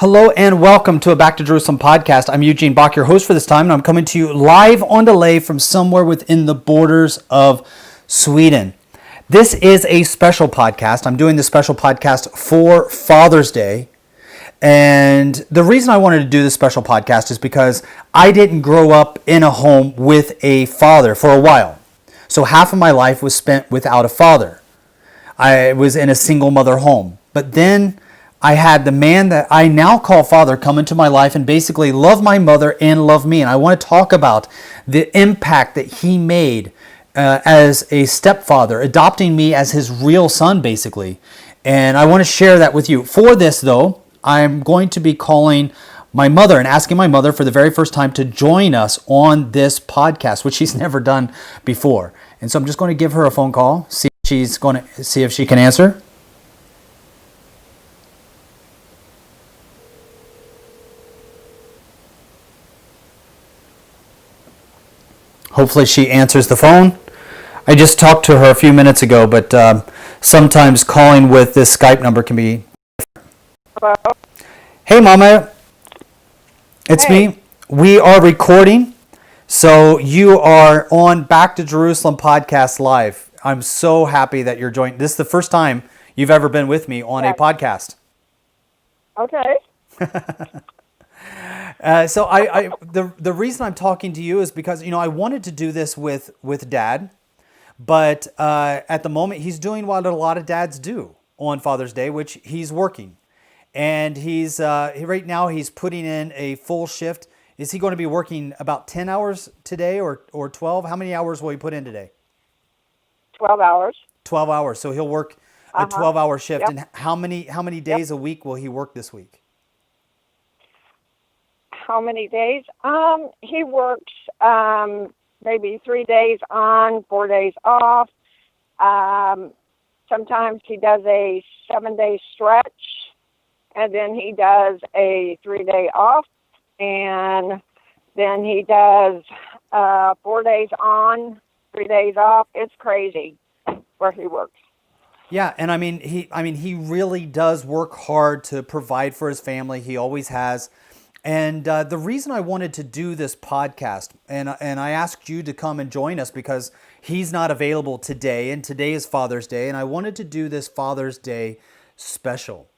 Hello and welcome to a Back to Jerusalem podcast. I'm Eugene Bach, your host for this time, and I'm coming to you live on delay from somewhere within the borders of Sweden. This is a special podcast. I'm doing this special podcast for Father's Day. And the reason I wanted to do this special podcast is because I didn't grow up in a home with a father for a while. So half of my life was spent without a father. I was in a single mother home. But then I had the man that I now call father come into my life and basically love my mother and love me. And I want to talk about the impact that he made as a stepfather, adopting me as his real son, basically. And I want to share that with you. For this, though, I'm going to be calling my mother and asking my mother for the very first time to join us on this podcast, which she's never done before. And so I'm just going to give her a phone call, see if she can answer. Hopefully she answers the phone. I just talked to her a few minutes ago, but sometimes calling with this Skype number can be... Hello? Hey, Mama. It's me. We are recording, so you are on Back to Jerusalem podcast live. I'm so happy that you're joining. This is the first time you've ever been with me on a podcast. Okay. So the reason I'm talking to you is because, I wanted to do this with Dad, but at the moment he's doing what a lot of dads do on Father's Day, which he's working. And he's right now he's putting in a full shift. Is he going to be working about 10 hours today or 12? How many hours will he put in today? 12 hours. 12 hours. So he'll work a 12-hour shift. Yep. And how many days a week will he work this week? How many days? He works maybe 3 days on, 4 days off. Sometimes he does a 7-day stretch, and then he does a 3-day off, and then he does 4 days on, 3 days off. It's crazy where he works. Yeah, and he really does work hard to provide for his family. He always has. And the reason I wanted to do this podcast, and I asked you to come and join us because he's not available today, and today is Father's Day, and I wanted to do this Father's Day special.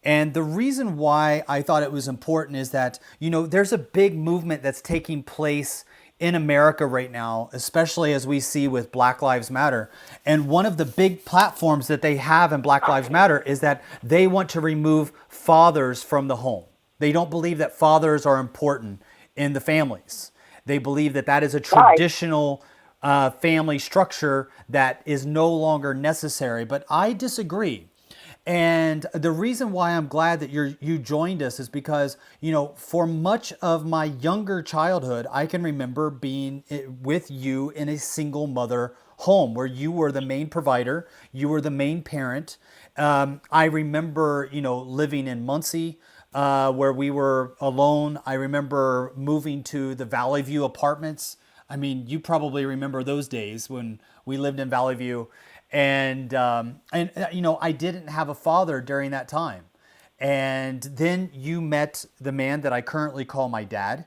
And the reason why I thought it was important is that, there's a big movement that's taking place in America right now, especially as we see with Black Lives Matter. And one of the big platforms that they have in Black Lives Matter is that they want to remove fathers from the home. They don't believe that fathers are important in the families. They believe that that is a traditional family structure that is no longer necessary. But I disagree. And the reason why I'm glad that you joined us is because, for much of my younger childhood, I can remember being with you in a single mother home where you were the main provider, you were the main parent. I remember, living in Muncie, where we were alone. I remember moving to the Valley View apartments. I mean, you probably remember those days when we lived in Valley View. And I didn't have a father during that time. And then you met the man that I currently call my dad.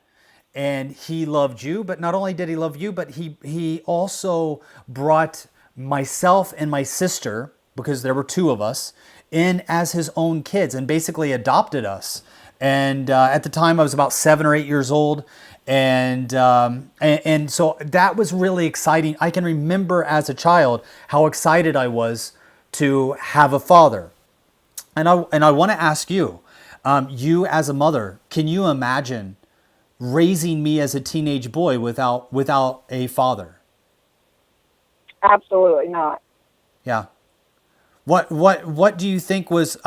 And he loved you, but not only did he love you, but he also brought myself and my sister, because there were two of us, in as his own kids and basically adopted us. And at the time I was about 7 or 8 years old. And so that was really exciting. I can remember as a child how excited I was to have a father. And I want to ask you, you as a mother, can you imagine raising me as a teenage boy without a father? Absolutely not. Yeah. What do you think was,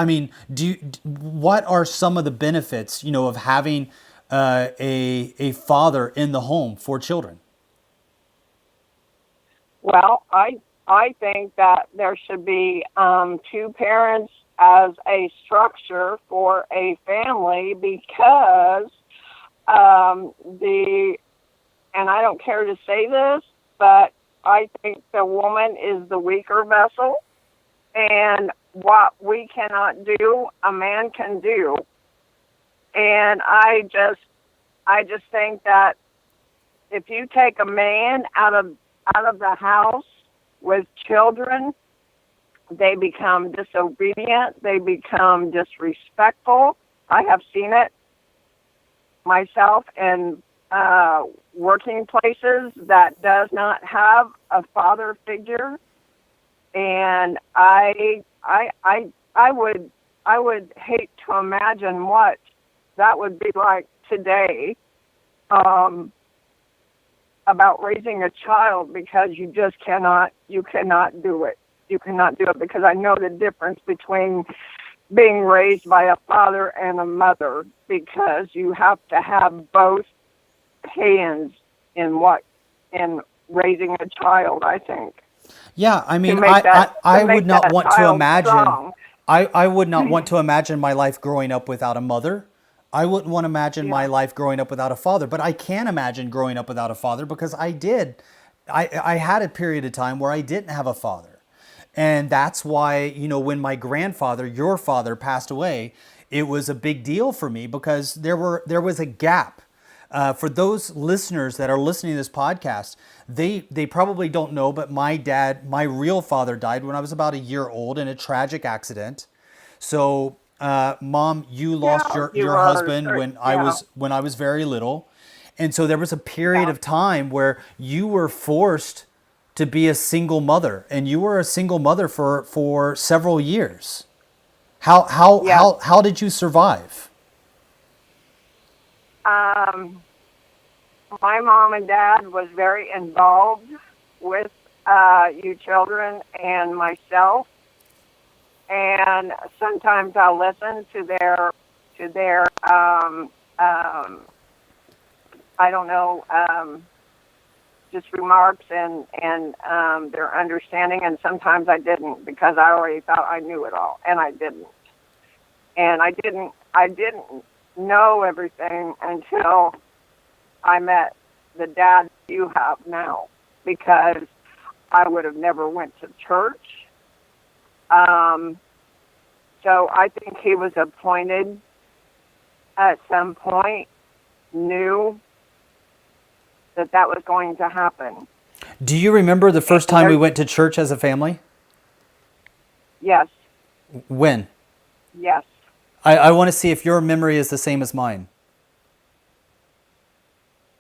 what are some of the benefits, of having a father in the home for children? Well, I think that there should be two parents as a structure for a family because and I don't care to say this, but I think the woman is the weaker vessel. And what we cannot do, a man can do. And I just think that if you take a man out of the house with children, they become disobedient. They become disrespectful. I have seen it myself in working places that does not have a father figure, and I would hate to imagine what that would be like today about raising a child, because you cannot do it. You cannot do it, because I know the difference between being raised by a father and a mother, because you have to have both hands in raising a child, I think. Yeah, I mean, I make would not that want to child imagine. strong. I would not want to imagine my life growing up without a mother. I wouldn't want to imagine my Yeah. life growing up without a father, but I can imagine growing up without a father because I did. I had a period of time where I didn't have a father. And that's why, when my grandfather, your father, passed away, it was a big deal for me because there was a gap. For those listeners that are listening to this podcast, they probably don't know, but my dad, my real father, died when I was about a year old in a tragic accident. So, Mom, you lost Yeah, you your were. husband Yeah, when I was very little, and so there was a period yeah, of time where you were forced to be a single mother, and you were a single mother for several years. How how yeah. how how did you survive? Um, my mom and dad was very involved with you children and myself, and sometimes I'll listen to their I don't know, just remarks and their understanding, and sometimes I didn't, because I already thought I knew it all, and I didn't. And I didn't know everything until I met the dad you have now, because I would have never went to church. Um, so I think he was appointed at some point, knew that was going to happen. Do you remember the first And time we there, went to church as a family? yes, When? yes. I want to see if your memory is the same as mine.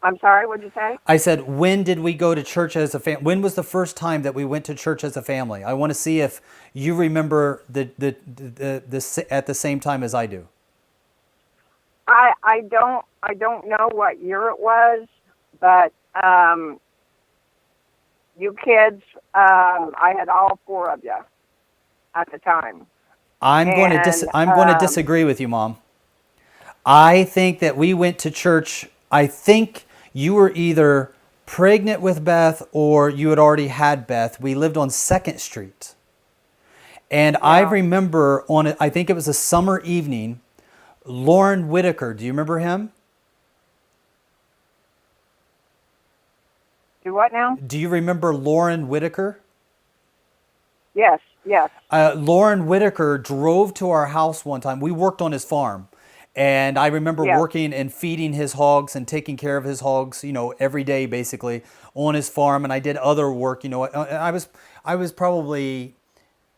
I'm sorry, what'd you say? I said, when did we go to church as a family? When was the first time that we went to church as a family? I want to see if you remember at the same time as I do. I don't know what year it was, but you kids, I had all four of you at the time. And I'm going to disagree with you, Mom. I think that we went to church. I think you were either pregnant with Beth or you had already had Beth. We lived on 2nd Street. And I yeah. remember I think it was a summer evening, Lauren Whitaker. Do you remember him? Do what now? Do you remember Lauren Whitaker? Yes, yes, Lauren Whitaker drove to our house one time. We worked on his farm. And I remember yes. working and feeding his hogs and taking care of his hogs, every day basically on his farm. And I did other work, I was probably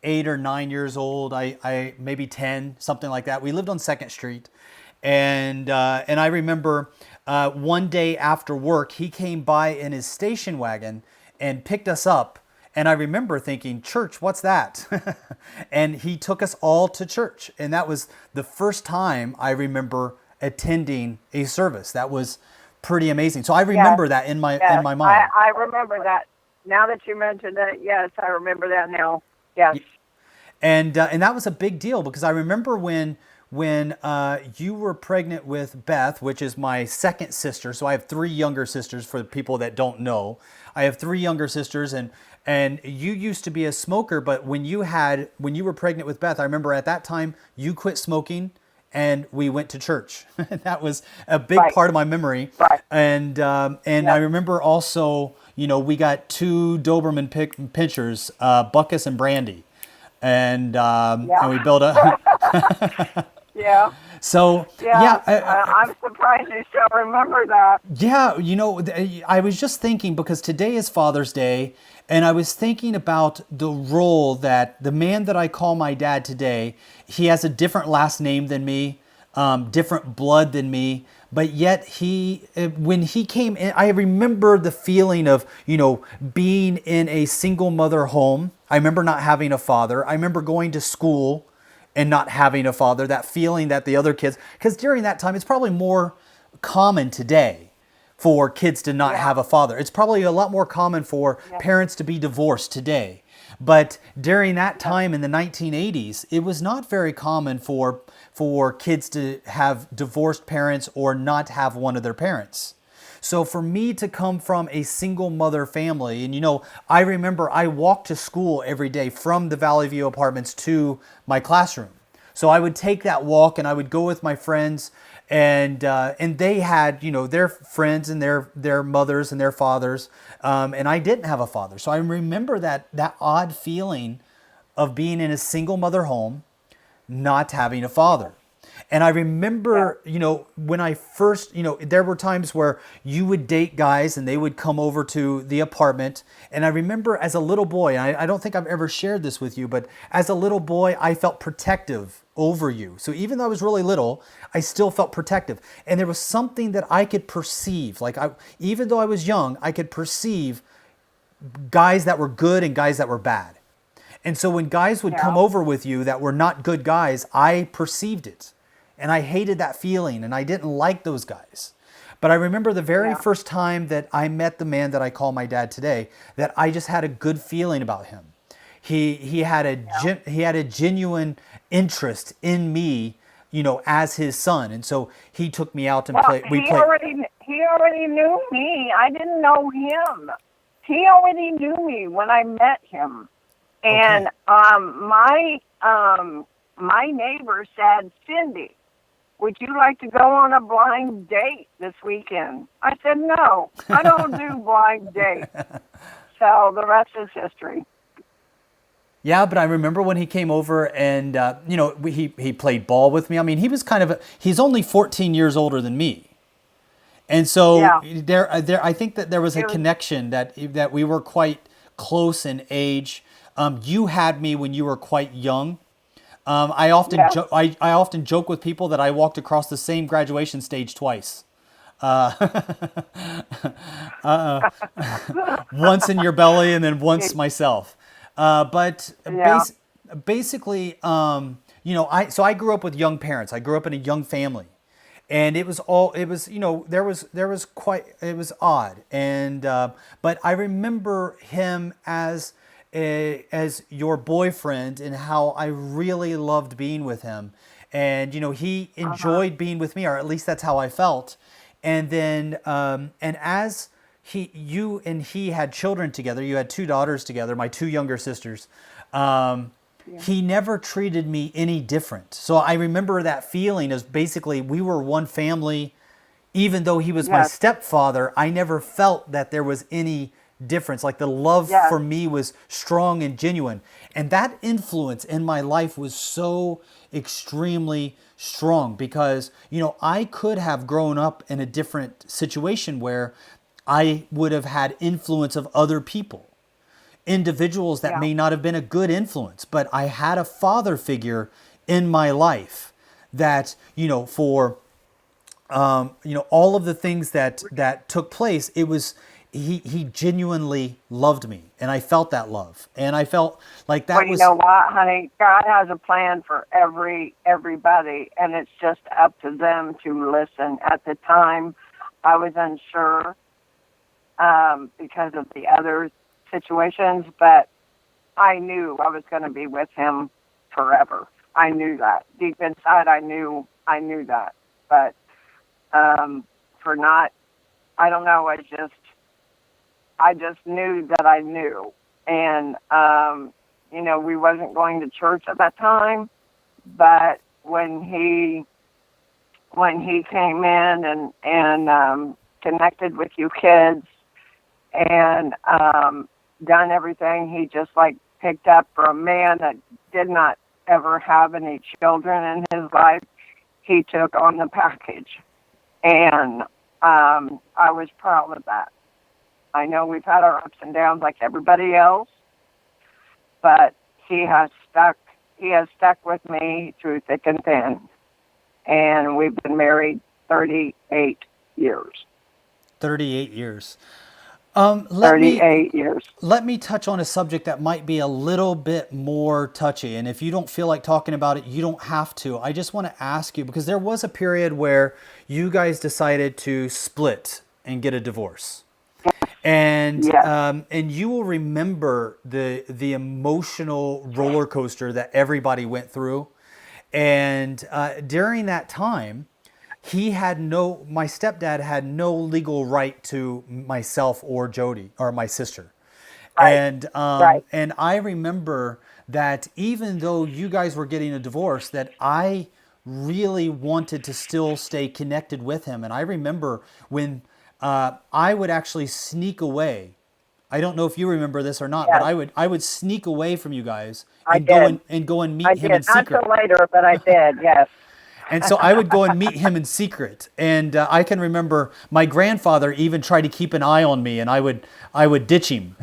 8 or 9 years old. I maybe 10, something like that. We lived on 2nd Street. And I remember one day after work, he came by in his station wagon and picked us up. And I remember thinking, church, what's that? And he took us all to church. And that was the first time I remember attending a service. That was pretty amazing. So I Yes, remember that in yes. my mind. I remember that. Now that you mentioned it, yes, I remember that now. Yes. And that was a big deal because I remember when you were pregnant with Beth, which is my second sister. So I have 3 younger sisters for the people that don't know. I have 3 younger sisters, and you used to be a smoker, but when you were pregnant with Beth, I remember at that time you quit smoking and we went to church. That was a big Right, part of my memory. right. And I Yes, remember also, we got 2 Doberman pinchers, Buckus and Brandy, and yeah. we built a Yeah. So Yeah. yeah, I'm surprised you still remember that. yeah, I was just thinking because today is Father's Day, and I was thinking about the role that the man that I call my dad today, he has a different last name than me, different blood than me, but yet when he came in, I remember the feeling of, being in a single mother home. I remember not having a father. I remember going to school and not having a father, that feeling that the other kids, because during that time, it's probably more common today for kids to not Yeah. have a father. It's probably a lot more common for Yeah. parents to be divorced today. But during that Yeah. time in the 1980s, it was not very common for kids to have divorced parents or not have one of their parents. So for me to come from a single mother family, and I remember I walked to school every day from the Valley View apartments to my classroom. So I would take that walk and I would go with my friends, and they had their friends and their mothers and their fathers, and I didn't have a father. So I remember that odd feeling of being in a single mother home, not having a father. And I Yeah. remember, when I first, there were times where you would date guys and they would come over to the apartment. And I remember as a little boy, and I don't think I've ever shared this with you, but as a little boy, I felt protective over you. So even though I was really little, I still felt protective. And there was something that I could perceive. Even though I was young, I could perceive guys that were good and guys that were bad. And so when guys would come Yeah. over with you that were not good guys, I perceived it. And I hated that feeling and I didn't like those guys. But I remember the very Yeah. first time that I met the man that I call my dad today, that I just had a good feeling about him. Yeah. He had a genuine interest in me, as his son. And so he took me out and Well, we played. he already knew me. I didn't know him. He already knew me when I met him. And Okay. my neighbor said, Cindy, would you like to go on a blind date this weekend? I said, no, I don't do blind dates. So the rest is history. Yeah, but I remember when he came over and he played ball with me. I mean, he was he's only 14 years older than me. And so Yeah. there, I think that there was a It was, connection that we were quite close in age. You had me when you were quite young. yes. I often joke with people that I walked across the same graduation stage twice. Once in your belly and then once myself. But Yeah. basically, I grew up with young parents. I grew up in a young family, and it was there was quite it was odd, and but I remember him as your boyfriend and how I really loved being with him, and he Uh-huh. enjoyed being with me, or at least that's how I felt. And then and as you and he had children together, you had two daughters together, my two younger sisters. Yeah. He never treated me any different. So I remember that feeling as basically we were one family. Even though he was my Yes. stepfather, I never felt that there was any difference. Like the love Yes. for me was strong and genuine. And that influence in my life was so extremely strong because, I could have grown up in a different situation where I would have had influence of other people, individuals that Yeah. may not have been a good influence, but I had a father figure in my life that, for all of the things that took place, it was he genuinely loved me, and I felt that love, and I felt like Well, that you was know what, honey? God has a plan for everybody, and it's just up to them to listen. At the time, I was unsure because of the other situations, but I knew I was going to be with him forever. I knew that deep inside. I knew that, but for not, I don't know. I just knew that I knew, and we wasn't going to church at that time, but when he came in and connected with you kids and done everything, he just like picked up for a man that did not ever have any children in his life. he took on the package. And I was proud of that. I know we've had our ups and downs like everybody else, but he has stuck with me through thick and thin. And we've been married 38 years. 38 years. 38 years. Let me touch on a subject that might be a little bit more touchy. And if you don't feel like talking about it, you don't have to. I just want to ask you, because there was a period where you guys decided to split and get a divorce. And Yes. and you will remember the emotional roller coaster that everybody went through. And during that time, my stepdad had no legal right to myself or Jody or my sister. Right. And Right. and I remember that even though you guys were getting a divorce, that I really wanted to still stay connected with him. And I remember when I would actually sneak away. I don't know if you remember this or not, but Yes. I would sneak away from you guys I and did. go and I meet him did. in Not secret. till later, but I did, yes. And so I would go and meet him in secret. And I can remember my grandfather even tried to keep an eye on me, and I would ditch him,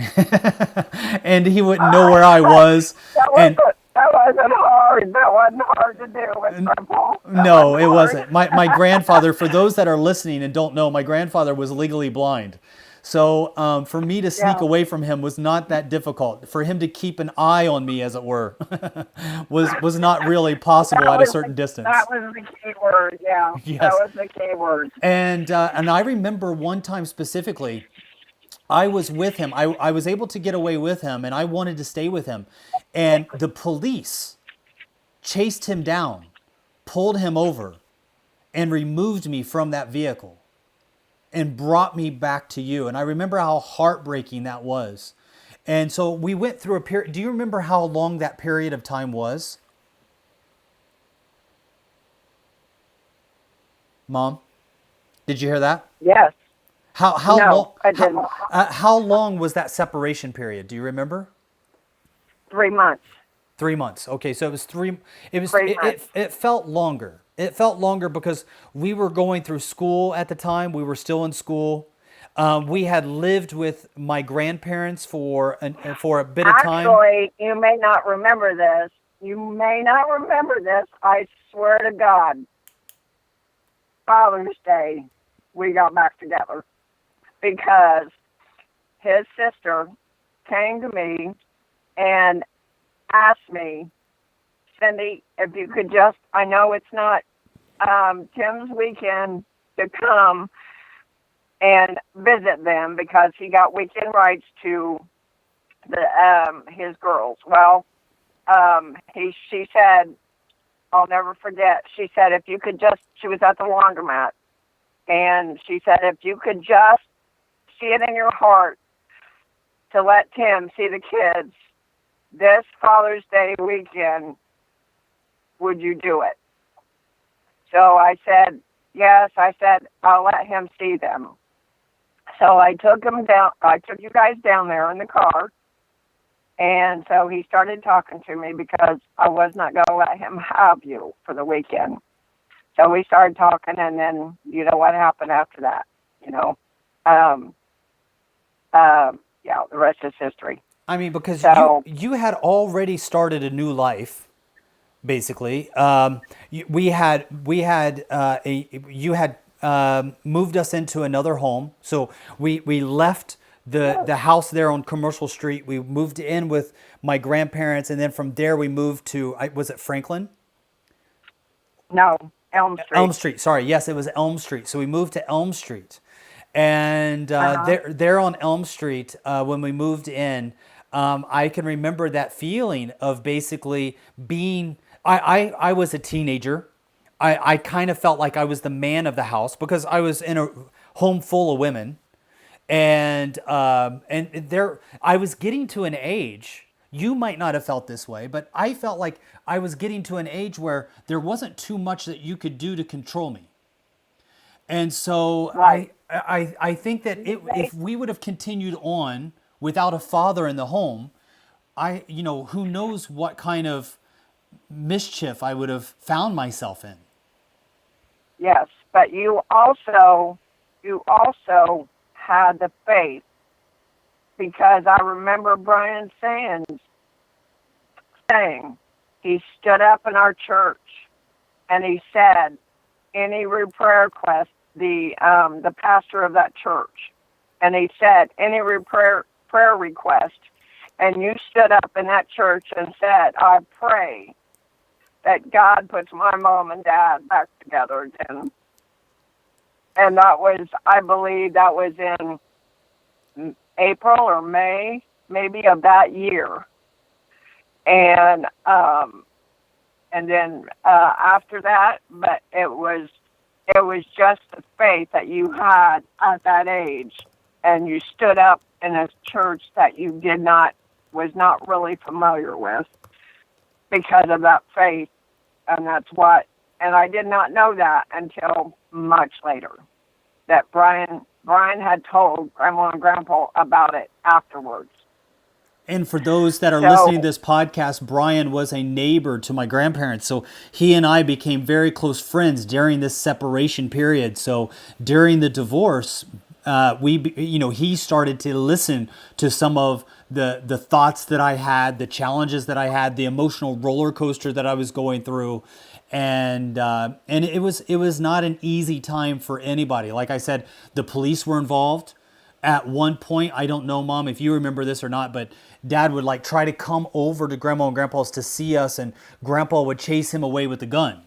and he wouldn't know where I was. And That wasn't hard. That wasn't hard to do with my Paul. no, it wasn't. My grandfather, for those that are listening and don't know, my grandfather was legally blind. So for me to sneak Yeah. away from him was not that difficult. For him to keep an eye on me, as it were, was not really possible at a certain distance. That was the key word, yeah. Yes. That was the key word. And I remember one time specifically, I was with him. I was able to get away with him, and I wanted to stay with him. And the police chased him down, pulled him over, and removed me from that vehicle and brought me back to you. And I remember how heartbreaking that was. And so we went through a period. Do you remember how long that period of time was? Mom, did you hear that? Yes. How No, long? I didn't. How long was that separation period? Do you remember? 3 months. 3 months. Okay, so it was three. It was. 3 It, months. it felt longer. It felt longer because we were going through school at the time. We were still in school. We had lived with my grandparents for a bit of time. Actually, you may not remember this. You may not remember this. I swear to God. Father's Day, we got back together because his sister came to me and asked me, Cindy, if you could just, I know it's not Tim's weekend to come and visit them because he got weekend rights to his girls. Well, she said, I'll never forget. She said, if you could just, she was at the laundromat, and she said, if you could just see it in your heart to let Tim see the kids this Father's Day weekend, would you do it? So I said, yes. I said, I'll let him see them. So I took him down. I took you guys down there in the car. And so he started talking to me because I was not going to let him have you for the weekend. So we started talking, and then you know what happened after that. You know, yeah, the rest is history. I mean, because So- you had already started a new life, basically. You had moved us into another home, so we left the house there on Commercial Street. We moved in with my grandparents, and then from there we moved to, was it Franklin? No, Elm Street. Elm Street. Sorry, yes, it was Elm Street. So we moved to Elm Street, and there on Elm Street, when we moved in, I can remember that feeling of basically being. I was a teenager. I kind of felt like I was the man of the house because I was in a home full of women, and there I was getting to an age. You might not have felt this way, but I felt like I was getting to an age where there wasn't too much that you could do to control me. And so Right. I think that if we would have continued on without a father in the home, who knows what kind of mischief I would have found myself in. yes, but you also had the faith, because I remember Brian saying he stood up in our church and he said, any prayer request, the pastor of that church, and he said, any prayer request, and you stood up in that church and said, I pray that God puts my mom and dad back together again. And that was, I believe that was in April or May, maybe, of that year. And then after that, but it was just the faith that you had at that age, and you stood up in a church that you was not really familiar with, because of that faith. And that's and I did not know that until much later, that Brian had told Grandma and Grandpa about it afterwards. And for those that are listening to this podcast, Brian was a neighbor to my grandparents. So he and I became very close friends during this separation period. So during the divorce, he started to listen to some of the thoughts that I had, the challenges that I had, the emotional roller coaster that I was going through. And it was not an easy time for anybody. Like I said, the police were involved. At one point, I don't know, Mom, if you remember this or not, but Dad would try to come over to Grandma and Grandpa's to see us, and Grandpa would chase him away with the gun.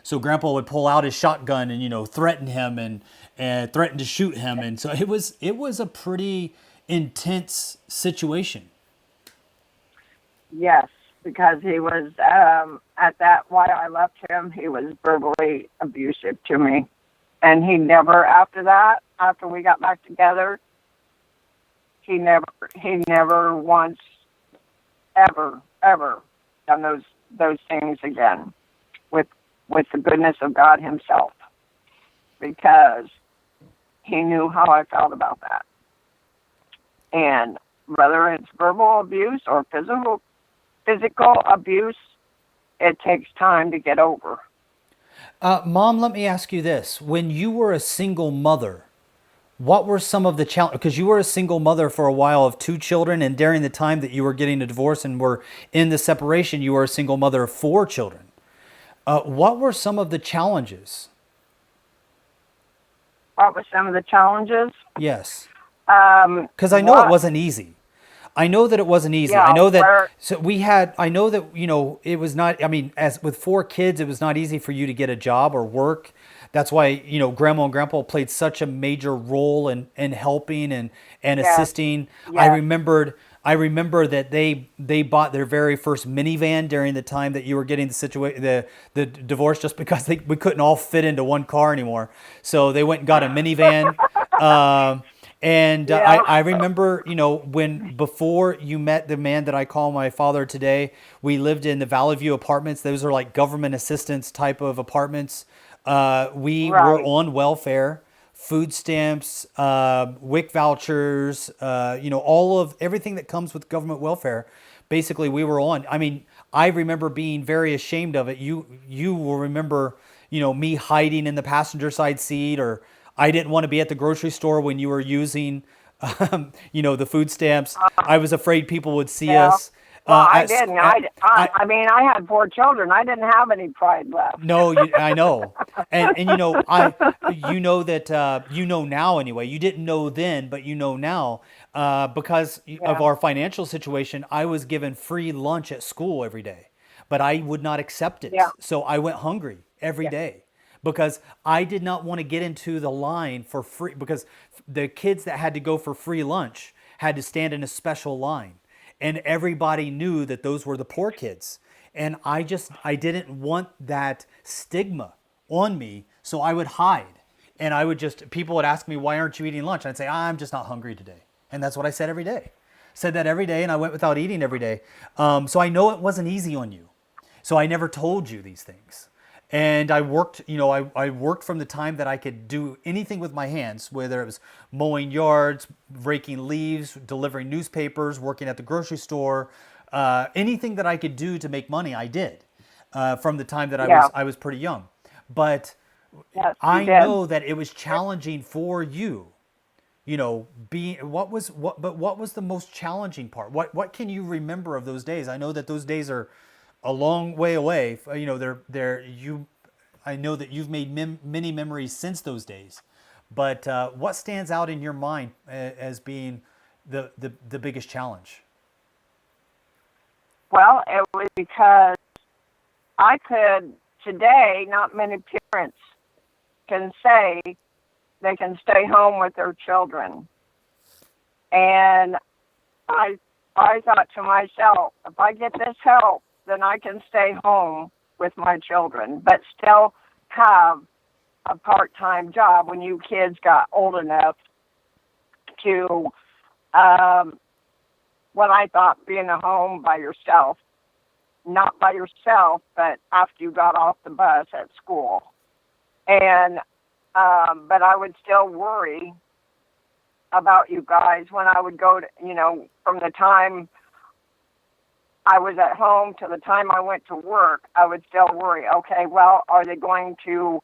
So Grandpa would pull out his shotgun and threaten him and threaten to shoot him, and so it was a pretty intense situation. Yes, because he was while I left him, he was verbally abusive to me, and he never, after we got back together, he never once ever done those things again with the goodness of God Himself, because He knew how I felt about that. And whether it's verbal abuse or physical abuse, it takes time to get over. Mom, let me ask you this. When you were a single mother, what were some of the challenges? Because you were a single mother for a while of 2 children, and during the time that you were getting a divorce and were in the separation, you were a single mother of 4 children. What were some of the challenges? What were some of the challenges? Yes. Because I know it wasn't easy. I know that it wasn't easy. Yeah, I know that I know that, it was not, as with 4 kids, it was not easy for you to get a job or work. That's why, Grandma and Grandpa played such a major role in helping and assisting. Yeah. I remember that they bought their very first minivan during the time that you were getting the divorce, just because we couldn't all fit into one car anymore. So they went and got a minivan. I remember, before you met the man that I call my father today, we lived in the Valley View apartments. Those are like government assistance type of apartments. We were on welfare, food stamps, WIC vouchers, all of everything that comes with government welfare. Basically, we were on. I remember being very ashamed of it. You will remember, me hiding in the passenger side seat, or I didn't want to be at the grocery store when you were using, the food stamps. I was afraid people would see us. Well, I didn't. I had 4 children. I didn't have any pride left. No, I know, and that now anyway. You didn't know then, but now because of our financial situation. I was given free lunch at school every day, but I would not accept it. Yeah. So I went hungry every day, because I did not want to get into the line for free, because the kids that had to go for free lunch had to stand in a special line. And everybody knew that those were the poor kids. And I didn't want that stigma on me. So I would hide. And people would ask me, why aren't you eating lunch? And I'd say, I'm just not hungry today. And that's what I said every day. Said that every day, and I went without eating every day. So I know it wasn't easy on you. So I never told you these things. And I worked, I worked from the time that I could do anything with my hands, whether it was mowing yards, raking leaves, delivering newspapers, working at the grocery store, anything that I could do to make money, I did, from the time that I was pretty young. But Yes, you I did. know that it was challenging for you. You know, being what was the most challenging part? What can you remember of those days? I know that those days are a long way away. You know, they're you. I know that you've made many memories since those days, but what stands out in your mind as being the biggest challenge? Well, it was because I could, today, not many parents can say they can stay home with their children. And I, I thought to myself, if I get this help, then I can stay home with my children, but still have a part-time job when you kids got old enough to, um, what I thought being at home by yourself, not by yourself, but after you got off the bus at school. And, but I would still worry about you guys when I would go to, from the time I was at home to the time I went to work, I would still worry, okay, well, are they going to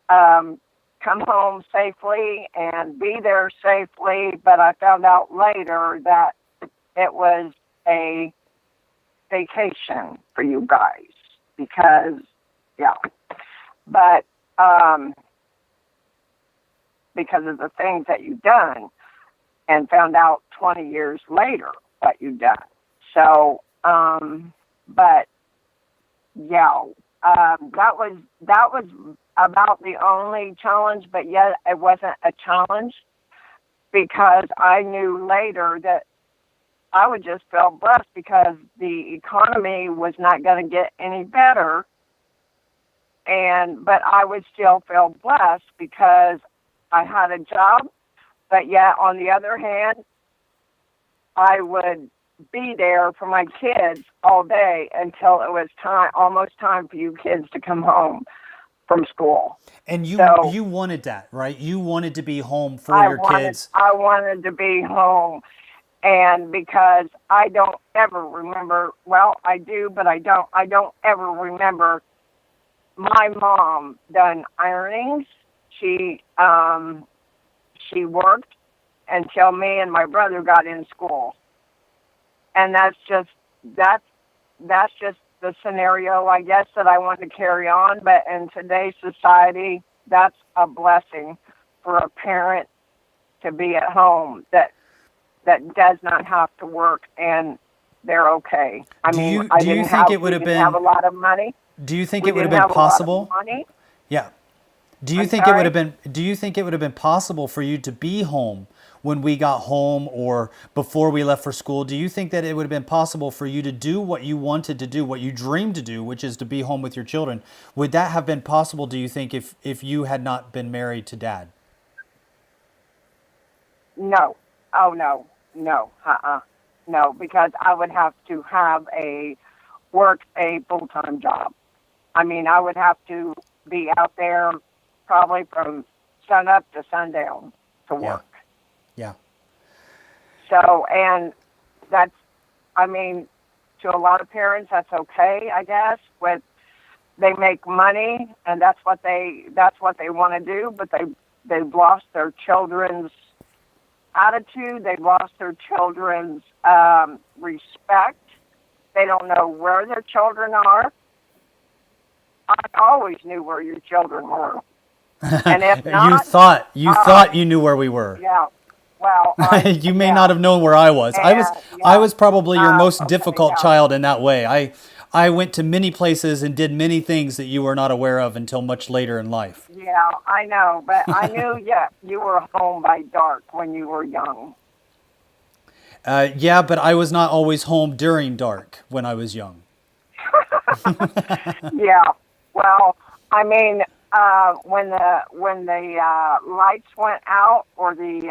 come home safely and be there safely? But I found out later that it was a vacation for you guys because, yeah, but because of the things that you've done and found out 20 years later what you've done. So, but yeah, that was about the only challenge, but yet it wasn't a challenge because I knew later that I would just feel blessed because the economy was not going to get any better. But I would still feel blessed because I had a job, but yet on the other hand, I would be there for my kids all day until it was almost time for you kids to come home from school. And So you wanted that, right? You wanted to be home for your kids. I wanted to be home. And because I don't ever remember, well, I do, but I don't ever remember my mom done ironings. She worked until me and my brother got in school. And that's just the scenario, I guess, that I want to carry on. But in today's society, that's a blessing for a parent to be at home that does not have to work and they're okay. I mean, I didn't have a lot of money. Do you think it would have been possible? Yeah. Do you think it would have been possible for you to be home when we got home or before we left for school? Do you think that it would have been possible for you to do what you wanted to do, what you dreamed to do, which is to be home with your children? Would that have been possible, do you think, if you had not been married to Dad? No. Oh, no. No. No, because I would have to work a full-time job. I mean, I would have to be out there probably from sun up to sundown to work. Yeah. So, and that's, I mean, to a lot of parents, that's okay, I guess. They make money, and that's what they want to do. But they've lost their children's attitude. They've lost their children's respect. They don't know where their children are. I always knew where your children were. And if not, you thought you knew where we were. Yeah. Well, you may not have known where I was. I was probably your most difficult child in that way. I went to many places and did many things that you were not aware of until much later in life. Yeah, I know, but I knew, you were home by dark when you were young. Yeah, but I was not always home during dark when I was young. Yeah. Well, I mean, when the lights went out or the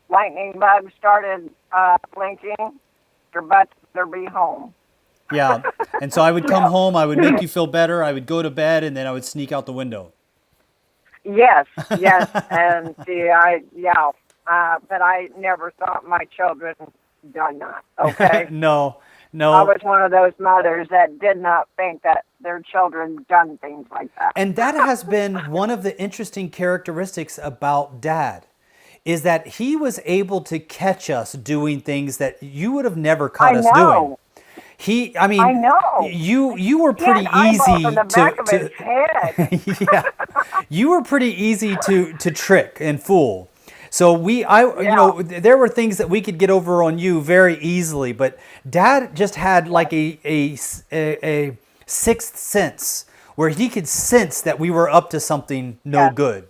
lightning bugs started blinking, your butt better be home. Yeah, and so I would come home, I would make you feel better, I would go to bed, and then I would sneak out the window. Yes, and but I never thought my children done that. Okay. No, I No. was one of those mothers that did not think that their children done things like that. And that has been one of the interesting characteristics about Dad, is that he was able to catch us doing things that you would have never I caught us doing. know. I I mean, know. you were He had pretty eyeballs in easy the back of his to head. yeah, you were pretty easy to trick and fool. So Yeah. there were things that we could get over on you very easily, but Dad just had like a sixth sense where he could sense that we were up to something no Yes. good,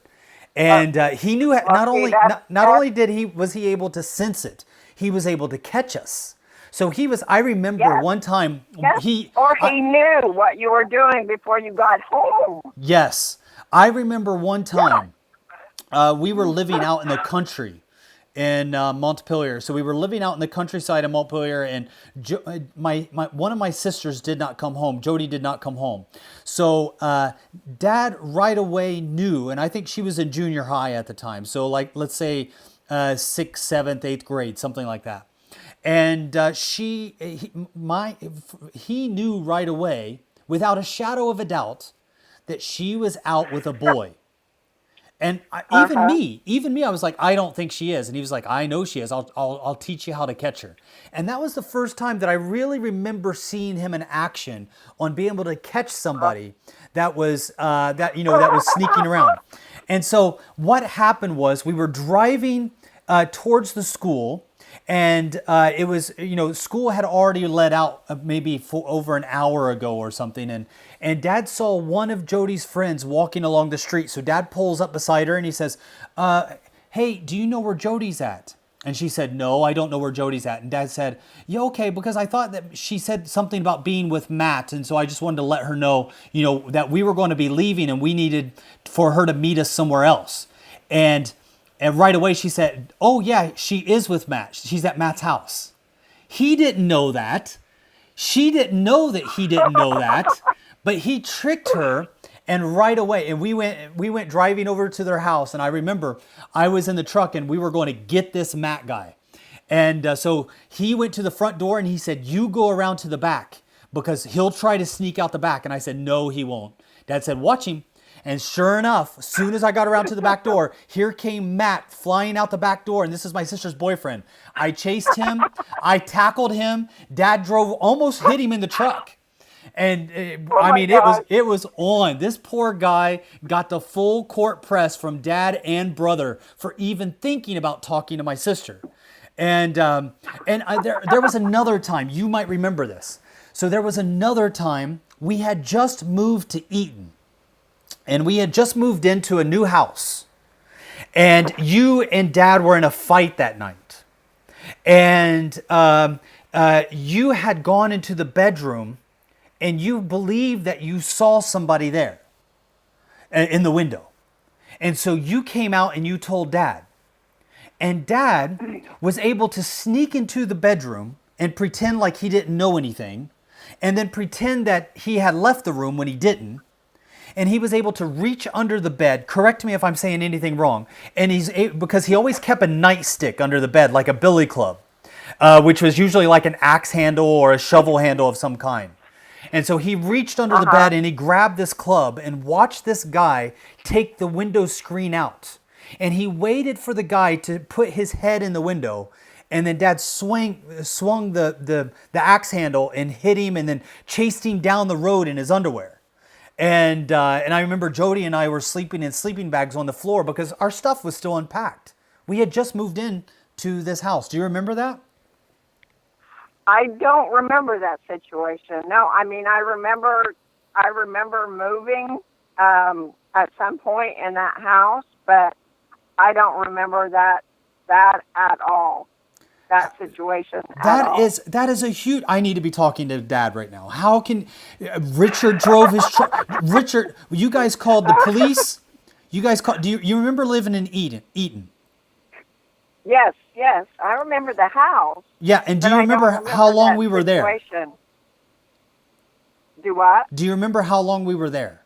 and he knew Well, not see, only not only did he was he able to sense it, he was able to catch us. So he was. I remember yes. one time Yes. Or he knew what you were doing before you got home. yes, I remember one Yeah. time. We were living out in the country in Montpelier. So we were living out in the countryside of Montpelier, and one of my sisters did not come home. Jody did not come home. So Dad right away knew, and I think she was in junior high at the time. So like let's say sixth, seventh, eighth grade, something like that. And he knew right away, without a shadow of a doubt, that she was out with a boy. And Uh-huh. even me, I was like, I don't think she is. And he was like, I know she is. I'll teach you how to catch her. And that was the first time that I really remember seeing him in action on being able to catch somebody that was that was sneaking around. And so what happened was we were driving towards the school. And it was, school had already let out maybe over an hour ago or something. And Dad saw one of Jody's friends walking along the street. So Dad pulls up beside her and he says, hey, do you know where Jody's at? And she said, no, I don't know where Jody's at. And Dad said, yeah, okay, because I thought that she said something about being with Matt. And so I just wanted to let her know, that we were going to be leaving and we needed for her to meet us somewhere else. And right away she said, oh yeah, she is with Matt. She's at Matt's house. He didn't know that. She didn't know that he didn't know that. But he tricked her, and right away, and we went driving over to their house, and I remember I was in the truck and we were going to get this Matt guy. And so he went to the front door and he said, you go around to the back because he'll try to sneak out the back. And I said, no, he won't. Dad said, watch him. And sure enough, as soon as I got around to the back door, here came Matt flying out the back door. And this is my sister's boyfriend. I chased him. I tackled him. Dad drove, almost hit him in the truck. And Oh I my mean, gosh. it was on. This poor guy got the full court press from Dad and brother for even thinking about talking to my sister. There was another time, you might remember this. So there was another time we had just moved to Eaton. And we had just moved into a new house. And you and Dad were in a fight that night. And you had gone into the bedroom and you believed that you saw somebody there in the window. And so you came out and you told Dad. And Dad was able to sneak into the bedroom and pretend like he didn't know anything. And then pretend that he had left the room when he didn't. And he was able to reach under the bed. Correct me if I'm saying anything wrong. And because he always kept a nightstick under the bed, like a billy club, which was usually like an axe handle or a shovel handle of some kind. And so he reached under the bed and he grabbed this club and watched this guy take the window screen out. And he waited for the guy to put his head in the window. And then Dad swung the axe handle and hit him and then chased him down the road in his underwear. And I remember Jody and I were sleeping in sleeping bags on the floor because our stuff was still unpacked. We had just moved in to this house. Do you remember that? I don't remember that situation. No, I mean I remember moving at some point in that house, but I don't remember that at all. That situation at all. That is a huge. I need to be talking to Dad right now. How can Richard drove his truck? Richard, you guys called the police. You guys called. Do you remember living in Eaton? Yes, I remember the house. Yeah, and do but you I remember don't how long that we were there? situation. Do what? Do you remember how long we were there?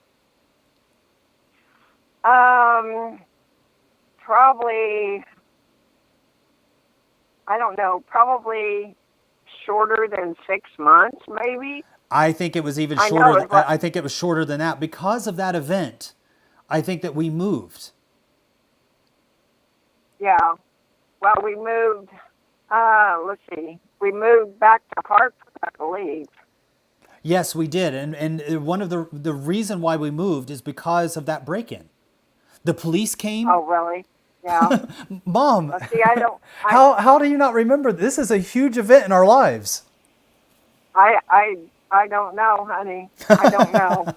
Probably. I don't know. Probably shorter than 6 months, maybe. I think it was even I shorter. know it was. I think it was shorter than that because of that event. I think that we moved. Yeah. Well, we moved. Let's see. We moved back to Hartford, I believe. Yes, we did, and one of the reason why we moved is because of that break-in. The police came. Oh, really? Yeah. Mom, Well, see, I don't. how do you not remember? This is a huge event in our lives. I don't know, honey. I don't know.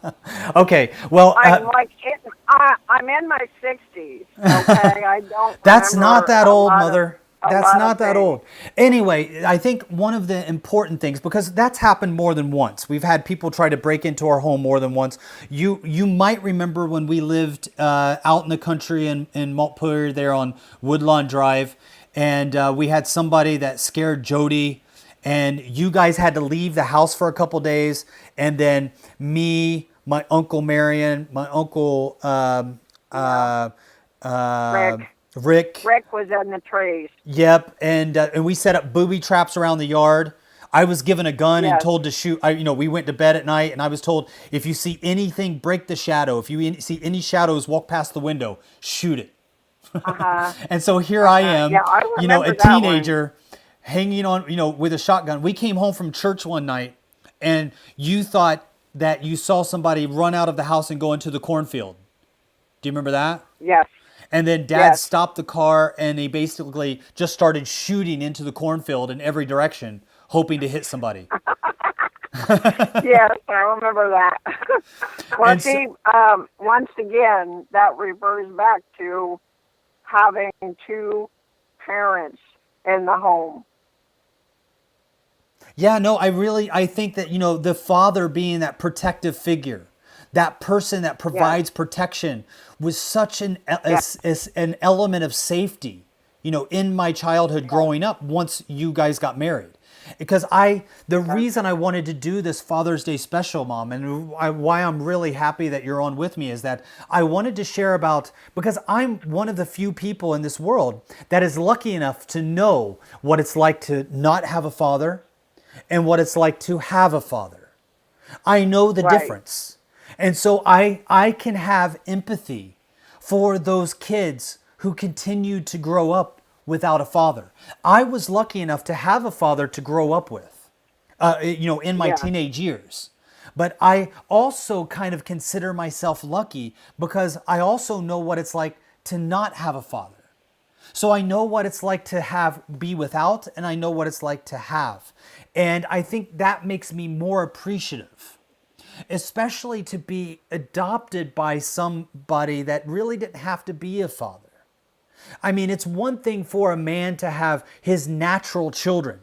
Okay, well, I'm in my 60s. Okay, I don't. that's remember not that a old, lot Mother. a That's lot not of that things. old. Anyway, I think one of the important things, because that's happened more than once. We've had people try to break into our home more than once. You might remember when we lived out in the country in Montpelier there on Woodlawn Drive, and we had somebody that scared Jody, and you guys had to leave the house for a couple days, and then me, my Uncle Marion, my Uncle Rick. Rick. Rick was in the trees. Yep, and we set up booby traps around the yard. I was given a gun and Yes. told to shoot. We went to bed at night, and I was told if you see anything, break the shadow. If you see any shadows walk past the window, shoot it. Uh-huh. And so here I am, Yeah, I a remember that one. teenager, hanging on, with a shotgun. We came home from church one night, and you thought that you saw somebody run out of the house and go into the cornfield. Do you remember that? Yes. And then Dad Yes. stopped the car, and he basically just started shooting into the cornfield in every direction, hoping to hit somebody. Yes, I remember that. Well, And so- see, once again, that reverts back to having two parents in the home. Yeah, no, I think that, the father being that protective figure, that person that provides protection was such an element of safety, in my childhood growing up once you guys got married. Because the reason I wanted to do this Father's Day special, Mom, and why I'm really happy that you're on with me is that I wanted to share because I'm one of the few people in this world that is lucky enough to know what it's like to not have a father and what it's like to have a father. I know the Right. difference. And so I can have empathy for those kids who continue to grow up without a father. I was lucky enough to have a father to grow up with, in my Yeah. teenage years. But I also kind of consider myself lucky because I also know what it's like to not have a father. So I know what it's like to be without, and I know what it's like to have. And I think that makes me more appreciative, especially to be adopted by somebody that really didn't have to be a father. I mean, it's one thing for a man to have his natural children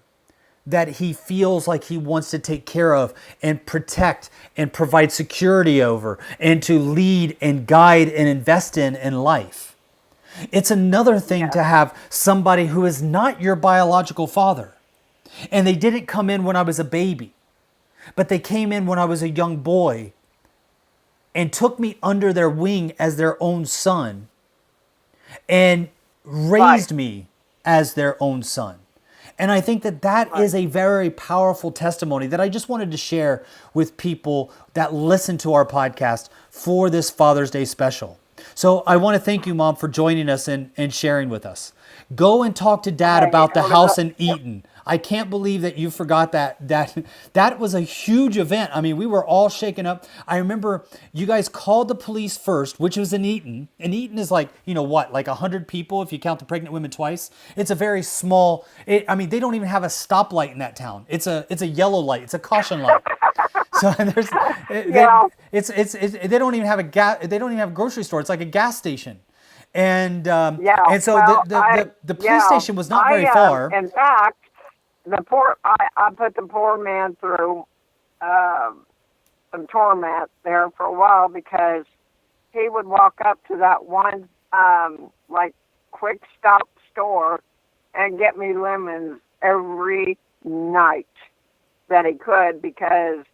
that he feels like he wants to take care of and protect and provide security over and to lead and guide and invest in life. It's another thing to have somebody who is not your biological father. And they didn't come in when I was a baby, but they came in when I was a young boy and took me under their wing as their own son and raised me as their own son. And I think that is a very powerful testimony that I just wanted to share with people that listen to our podcast for this Father's Day special. So I want to thank you, Mom, for joining us and sharing with us. Go and talk to Dad about the house in Eaton. I can't believe that you forgot that. That was a huge event. I mean, we were all shaken up. I remember you guys called the police first, which was in Eaton. And Eaton is like 100 people if you count the pregnant women twice. It's a very small. They don't even have a stoplight in that town. It's a yellow light. It's a caution light. So they don't even have a They don't even have a grocery store. It's like a gas station. And and so the police station was not very far. In fact, I put the poor man through some torment there for a while because he would walk up to that one quick stop store and get me lemons every night that he could because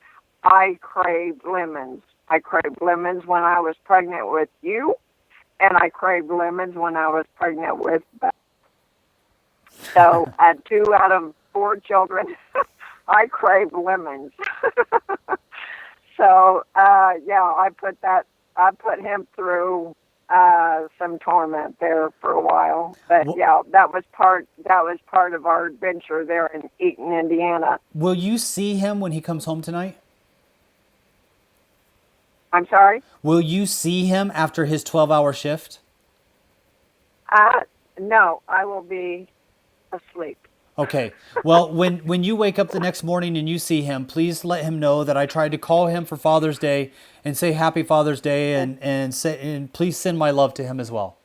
I craved lemons. I craved lemons when I was pregnant with you, and I craved lemons when I was pregnant with Beth. So I had 2 out of 4 children. I crave lemons. So, yeah, I put him through some torment there for a while. But yeah, that was part of our adventure there in Eaton, Indiana. Will you see him when he comes home tonight? I'm sorry? Will you see him after his 12-hour shift? No, I will be asleep. Okay. Well, when you wake up the next morning and you see him, please let him know that I tried to call him for Father's Day and say Happy Father's Day, and please send my love to him as well.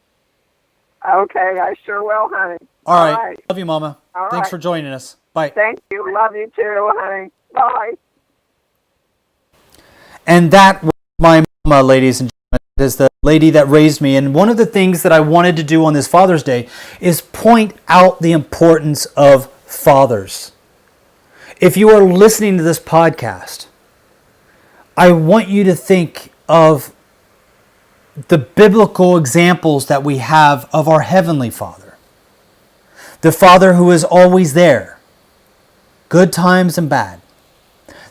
Okay, I sure will, honey. All right. Love you, Mama. All Thanks right. for joining us. Bye. Thank you. Love you too, honey. Bye. And that was my mama, ladies and gentlemen. That is the lady that raised me. And one of the things that I wanted to do on this Father's Day is point out the importance of fathers. If you are listening to this podcast, I want you to think of the biblical examples that we have of our Heavenly Father. The Father who is always there, good times and bad.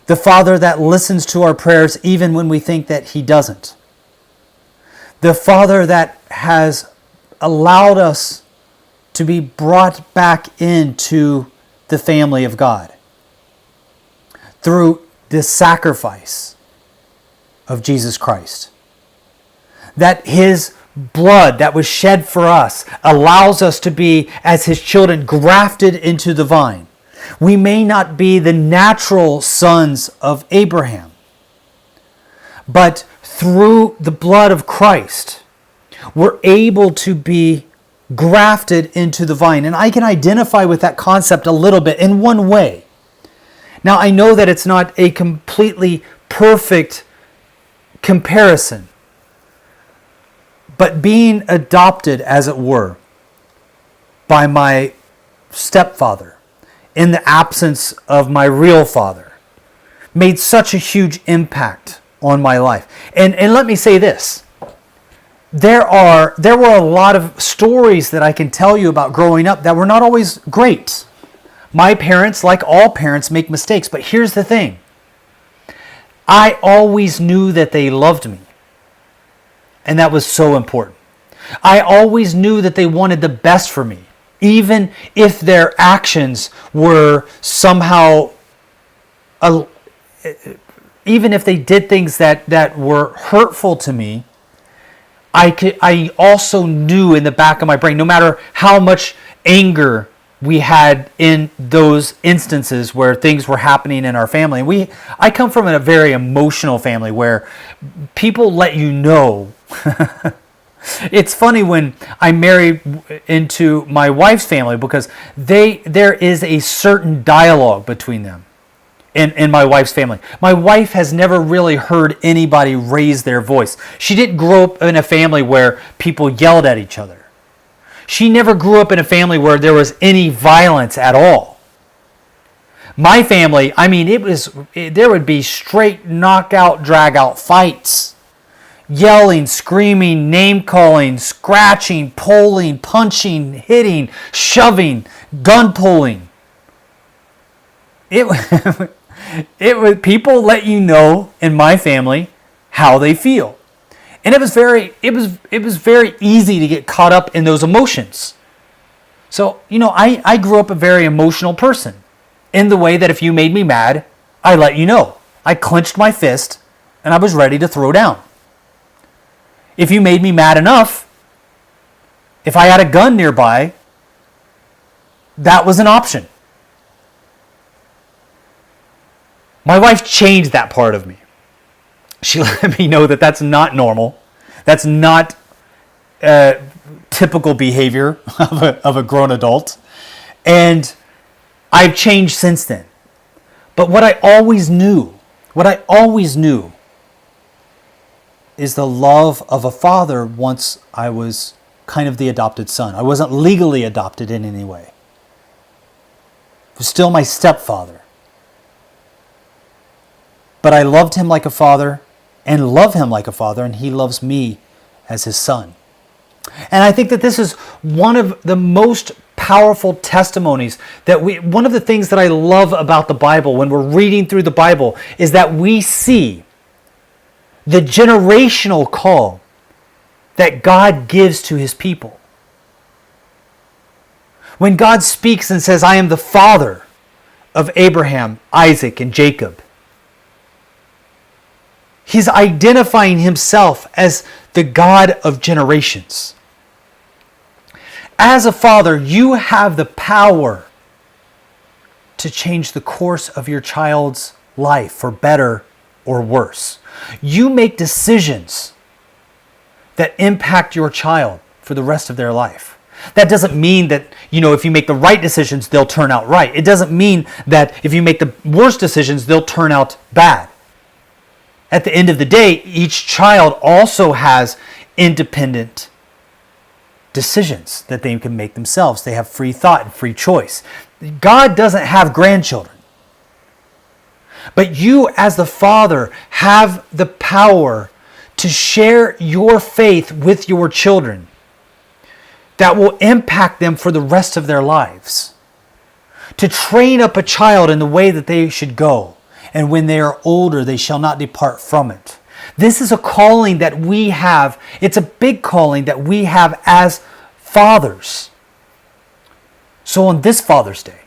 The Father that listens to our prayers even when we think that He doesn't. The Father that has allowed us to be brought back into the family of God through the sacrifice of Jesus Christ. That His blood that was shed for us allows us to be, as His children, grafted into the vine. We may not be the natural sons of Abraham, but through the blood of Christ, we're able to be grafted into the vine. And I can identify with that concept a little bit in one way. Now, I know that it's not a completely perfect comparison, but being adopted, as it were, by my stepfather in the absence of my real father made such a huge impact on my life. And let me say this. There were a lot of stories that I can tell you about growing up that were not always great. My parents, like all parents, make mistakes. But here's the thing. I always knew that they loved me. And that was so important. I always knew that they wanted the best for me. Even if their actions were somehow even if they did things that were hurtful to me, I also knew in the back of my brain, no matter how much anger we had in those instances where things were happening in our family. And I come from a very emotional family where people let you know. It's funny when I married into my wife's family because there is a certain dialogue between them. In my wife's family. My wife has never really heard anybody raise their voice. She didn't grow up in a family where people yelled at each other. She never grew up in a family where there was any violence at all. My family, I mean, there would be straight knockout, drag-out fights. Yelling, screaming, name-calling, scratching, pulling, punching, hitting, shoving, gun pulling. It would people let you know in my family how they feel, and it was very easy to get caught up in those emotions. So I grew up a very emotional person, in the way that if you made me mad, I let you know. I clenched my fist and I was ready to throw down. If you made me mad enough, if I had a gun nearby, that was an option. My wife changed that part of me. She let me know that that's not normal. That's not typical behavior of a grown adult. And I've changed since then. But what I always knew is the love of a father once I was kind of the adopted son. I wasn't legally adopted in any way. It was still my stepfather. But I loved him like a father and love him like a father, and he loves me as his son. And I think that this is one of the most powerful testimonies that one of the things that I love about the Bible when we're reading through the Bible is that we see the generational call that God gives to his people. When God speaks and says, I am the father of Abraham, Isaac, and Jacob, he's identifying himself as the God of generations. As a father, you have the power to change the course of your child's life for better or worse. You make decisions that impact your child for the rest of their life. That doesn't mean that, if you make the right decisions, they'll turn out right. It doesn't mean that if you make the worst decisions, they'll turn out bad. At the end of the day, each child also has independent decisions that they can make themselves. They have free thought and free choice. God doesn't have grandchildren. But you, as the father, have the power to share your faith with your children that will impact them for the rest of their lives. To train up a child in the way that they should go, and when they are older, they shall not depart from it. This is a calling that we have. It's a big calling that we have as fathers. So on this Father's Day,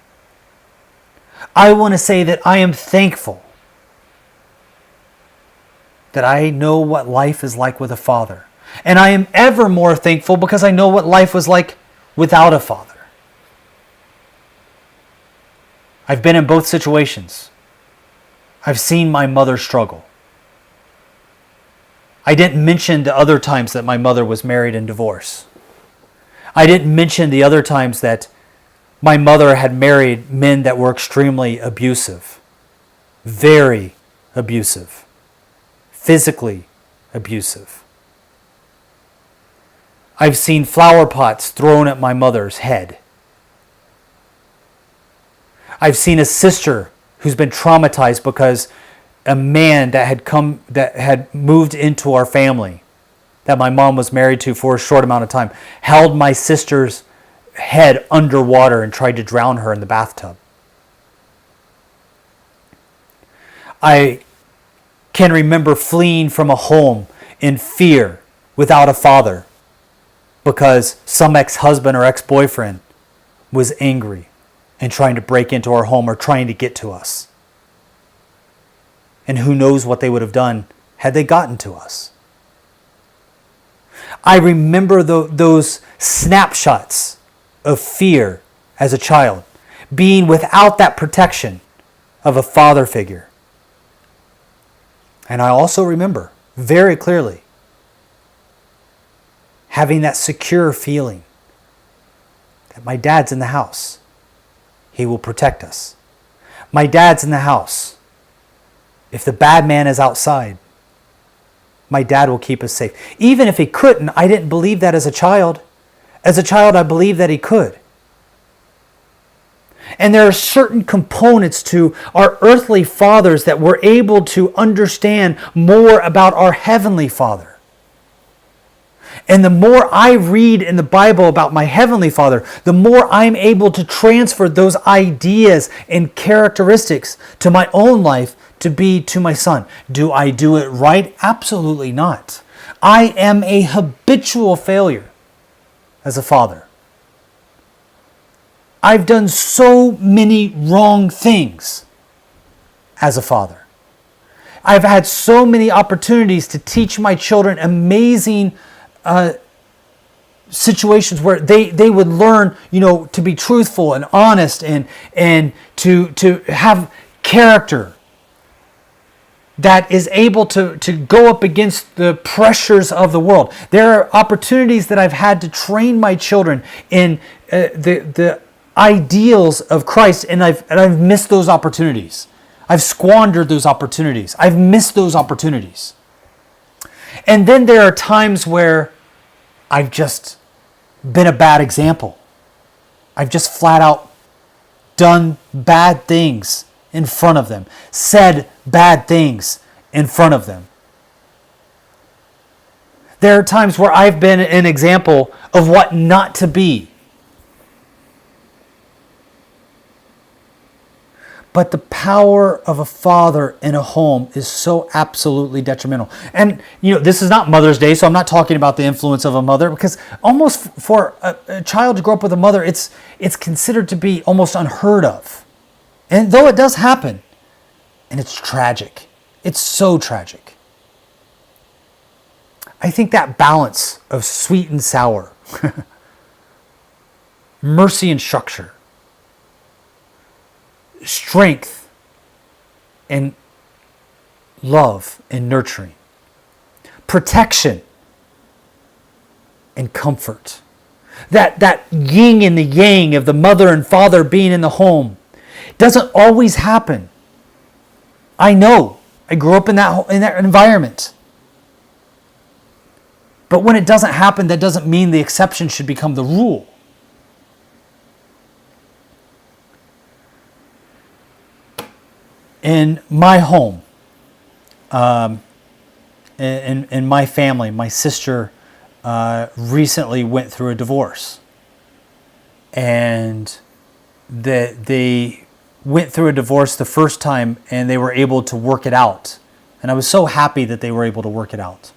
I want to say that I am thankful that I know what life is like with a father. And I am ever more thankful because I know what life was like without a father. I've been in both situations. I've seen my mother struggle. I didn't mention the other times that my mother was married and divorced. I didn't mention the other times that my mother had married men that were extremely abusive, very abusive, physically abusive. I've seen flower pots thrown at my mother's head. I've seen a sister who's been traumatized because a man that had moved into our family, that my mom was married to for a short amount of time, held my sister's head underwater and tried to drown her in the bathtub. I can remember fleeing from a home in fear without a father because some ex-husband or ex-boyfriend was angry and trying to break into our home or trying to get to us. And who knows what they would have done had they gotten to us. I remember those snapshots of fear as a child, being without that protection of a father figure. And I also remember very clearly having that secure feeling that my dad's in the house. He will protect us. My dad's in the house. If the bad man is outside, my dad will keep us safe. Even if he couldn't, I didn't believe that as a child. As a child, I believed that he could. And there are certain components to our earthly fathers that we're able to understand more about our heavenly Father. And the more I read in the Bible about my heavenly Father, the more I'm able to transfer those ideas and characteristics to my own life to be to my son. Do I do it right? Absolutely not. I am a habitual failure as a father. I've done so many wrong things as a father. I've had so many opportunities to teach my children amazing situations where they would learn, to be truthful and honest and to have character that is able to go up against the pressures of the world. There are opportunities that I've had to train my children in the ideals of Christ, and I've missed those opportunities. I've squandered those opportunities. I've missed those opportunities. And then there are times where I've just been a bad example. I've just flat out done bad things in front of them, said bad things in front of them. There are times where I've been an example of what not to be. But the power of a father in a home is so absolutely detrimental. And, this is not Mother's Day, so I'm not talking about the influence of a mother, because almost for a child to grow up with a mother, it's considered to be almost unheard of. And though it does happen, and it's tragic. It's so tragic. I think that balance of sweet and sour, mercy and structure, strength and love and nurturing, protection and comfort, that yin and the yang of the mother and father being in the home doesn't always happen. I know. I grew up in that environment. But when it doesn't happen, that doesn't mean the exception should become the rule. In my home, in my family, my sister recently went through a divorce. And they went through a divorce the first time and they were able to work it out. And I was so happy that they were able to work it out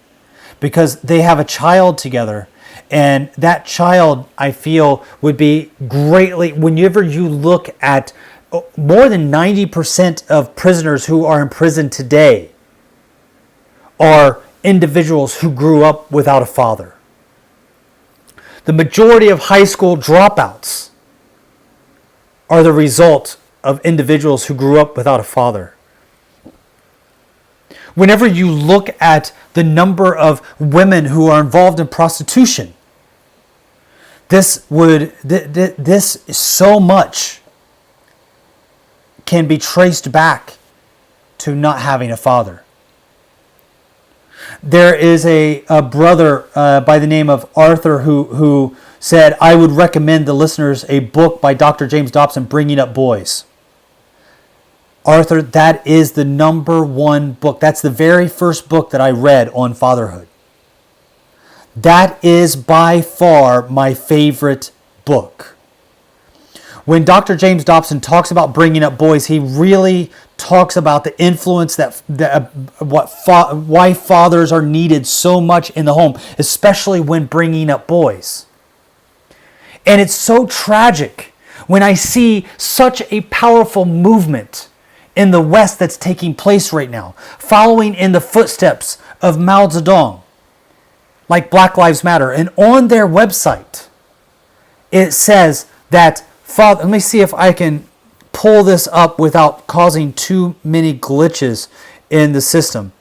because they have a child together, and that child, I feel, would be greatly, whenever you look at more than 90% of prisoners who are in prison today are individuals who grew up without a father. The majority of high school dropouts are the result of individuals who grew up without a father. Whenever you look at the number of women who are involved in prostitution, this so much can be traced back to not having a father. There is a brother by the name of Arthur who said, I would recommend the listeners a book by Dr. James Dobson, Bringing Up Boys. Arthur, that is the number one book. That's the very first book that I read on fatherhood. That is by far my favorite book. When Dr. James Dobson talks about bringing up boys, he really talks about the influence why fathers are needed so much in the home, especially when bringing up boys. And it's so tragic when I see such a powerful movement in the West that's taking place right now, following in the footsteps of Mao Zedong, like Black Lives Matter. And on their website, it says that, Father, let me see if I can pull this up without causing too many glitches in the system.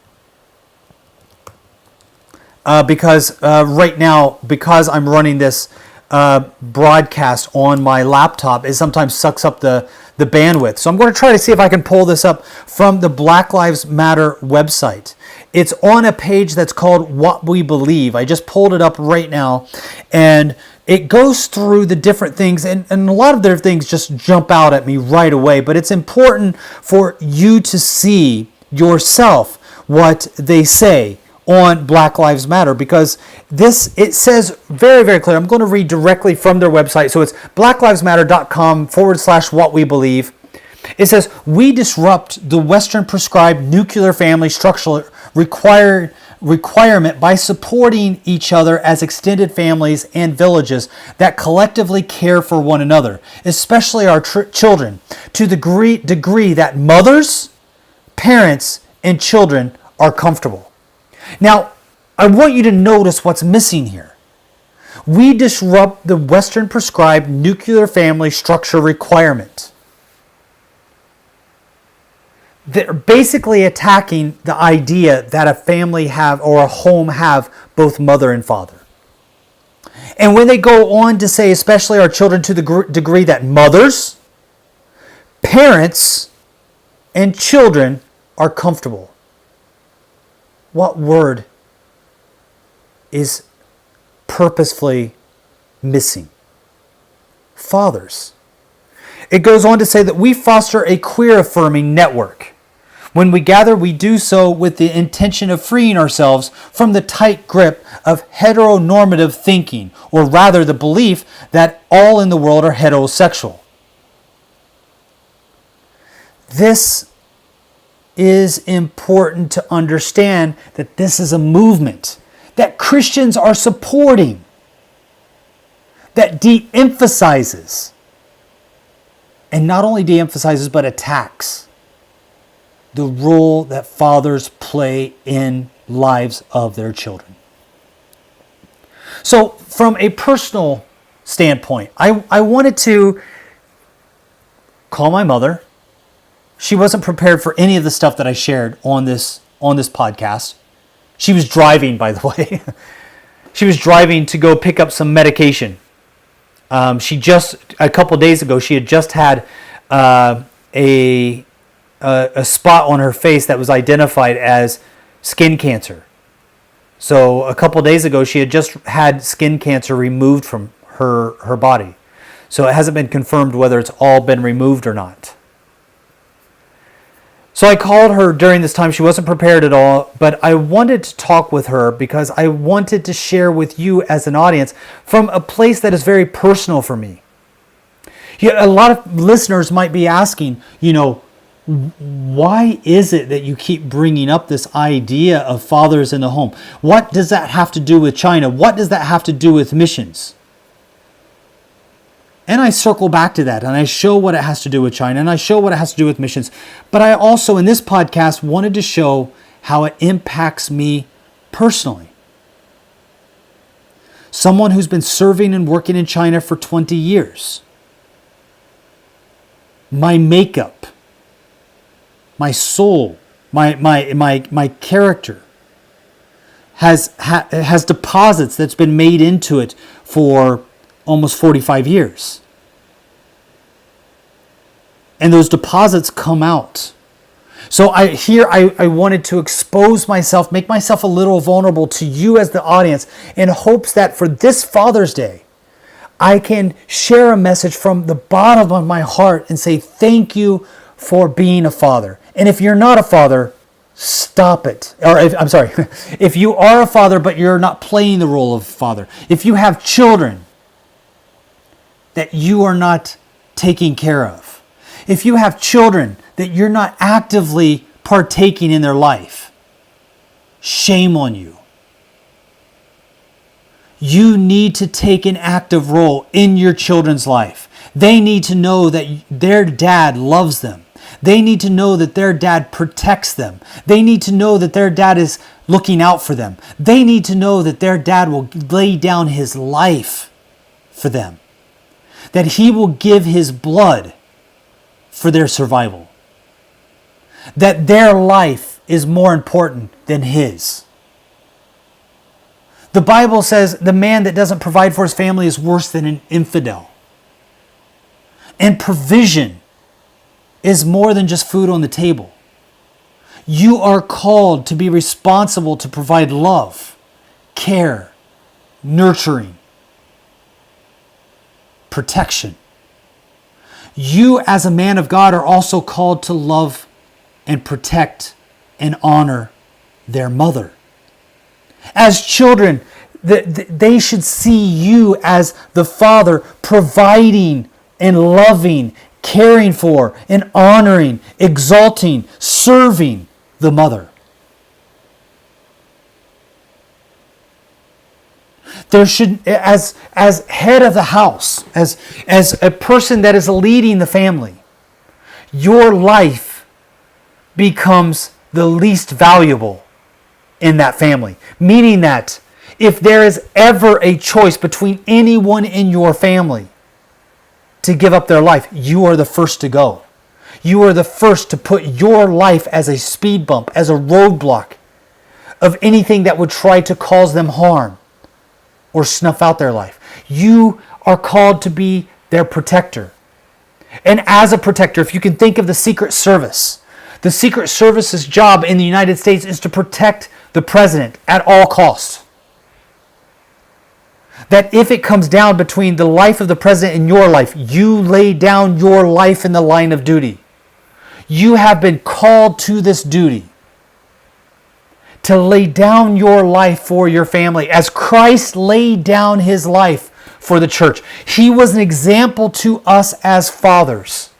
Because right now, because I'm running this broadcast on my laptop, it sometimes sucks up the bandwidth. So I'm going to try to see if I can pull this up from the Black Lives Matter website. It's on a page that's called What We Believe. I just pulled it up right now, and it goes through the different things, and a lot of their things just jump out at me right away, but it's important for you to see yourself what they say on Black Lives Matter, because it says very, very clear. I'm going to read directly from their website. So it's blacklivesmatter.com/what we believe. It says, we disrupt the Western prescribed nuclear family structural requirement by supporting each other as extended families and villages that collectively care for one another, especially our children, to the degree that mothers, parents, and children are comfortable. Now, I want you to notice what's missing here. We disrupt the Western prescribed nuclear family structure requirement. They're basically attacking the idea that a family have or a home have both mother and father. And when they go on to say, especially our children, to the degree that mothers, parents, and children are comfortable. What word is purposefully missing? Fathers. It goes on to say that we foster a queer-affirming network. When we gather, we do so with the intention of freeing ourselves from the tight grip of heteronormative thinking, or rather the belief that all in the world are heterosexual. This is important to understand, that this is a movement that Christians are supporting, that de-emphasizes, and not only de-emphasizes, but attacks the role that fathers play in lives of their children. So from a personal standpoint, I wanted to call my mother. She wasn't prepared for any of the stuff that I shared on this podcast. She was driving, by the way. She was driving to go pick up some medication. She just, a couple days ago, she had just had a spot on her face that was identified as skin cancer. So a couple days ago, she had just had skin cancer removed from her body. So it hasn't been confirmed whether it's all been removed or not. So I called her during this time. She wasn't prepared at all, but I wanted to talk with her because I wanted to share with you as an audience from a place that is very personal for me. A lot of listeners might be asking, why is it that you keep bringing up this idea of fathers in the home? What does that have to do with China? What does that have to do with missions? And I circle back to that, and I show what it has to do with China, and I show what it has to do with missions. But I also, in this podcast, wanted to show how it impacts me personally. Someone who's been serving and working in China for 20 years. My makeup, my soul, my character has deposits that's been made into it for almost 45 years. And those deposits come out. So I wanted to expose myself, make myself a little vulnerable to you as the audience, in hopes that for this Father's Day, I can share a message from the bottom of my heart and say thank you for being a father. And if you're not a father, stop it. If you are a father but you're not playing the role of father, if you have children that you are not taking care of, if you have children that you're not actively partaking in their life, shame on you. You need to take an active role in your children's life. They need to know that their dad loves them. They need to know that their dad protects them. They need to know that their dad is looking out for them. They need to know that their dad will lay down his life for them. That he will give his blood for their survival. That their life is more important than his. The Bible says the man that doesn't provide for his family is worse than an infidel. And provision is more than just food on the table. You are called to be responsible to provide love, care, nurturing, protection. You as a man of God are also called to love and protect and honor their mother. As children, they should see you as the father providing and loving, caring for and honoring, exalting, serving the mother. There should, as head of the house, as a person that is leading the family, your life becomes the least valuable in that family. Meaning that if there is ever a choice between anyone in your family to give up their life, you are the first to go. You are the first to put your life as a speed bump, as a roadblock of anything that would try to cause them harm or snuff out their life. You are called to be their protector. And as a protector, if you can think of the Secret Service, the Secret Service's job in the United States is to protect the president at all costs. That if it comes down between the life of the president and your life, you lay down your life in the line of duty. You have been called to this duty to lay down your life for your family as Christ laid down his life for the church. He was an example to us as fathers.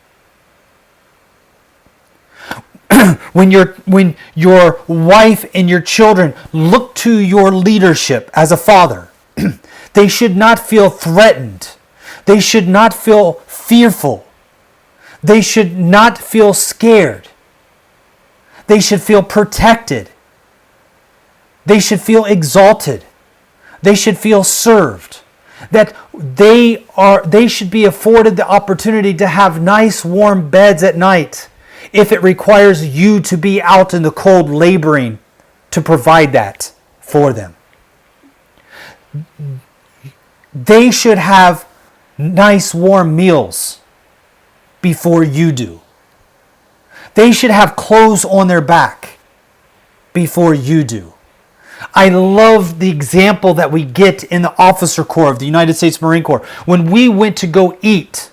when your wife and your children look to your leadership as a father, they should not feel threatened. They should not feel fearful. They should not feel scared. They should feel protected. They should feel exalted. They should feel served. That they should be afforded the opportunity to have nice warm beds at night if it requires you to be out in the cold laboring to provide that for them. They should have nice warm meals before you do. They should have clothes on their back before you do. I love the example that we get in the Officer Corps of the United States Marine Corps. When we went to go eat,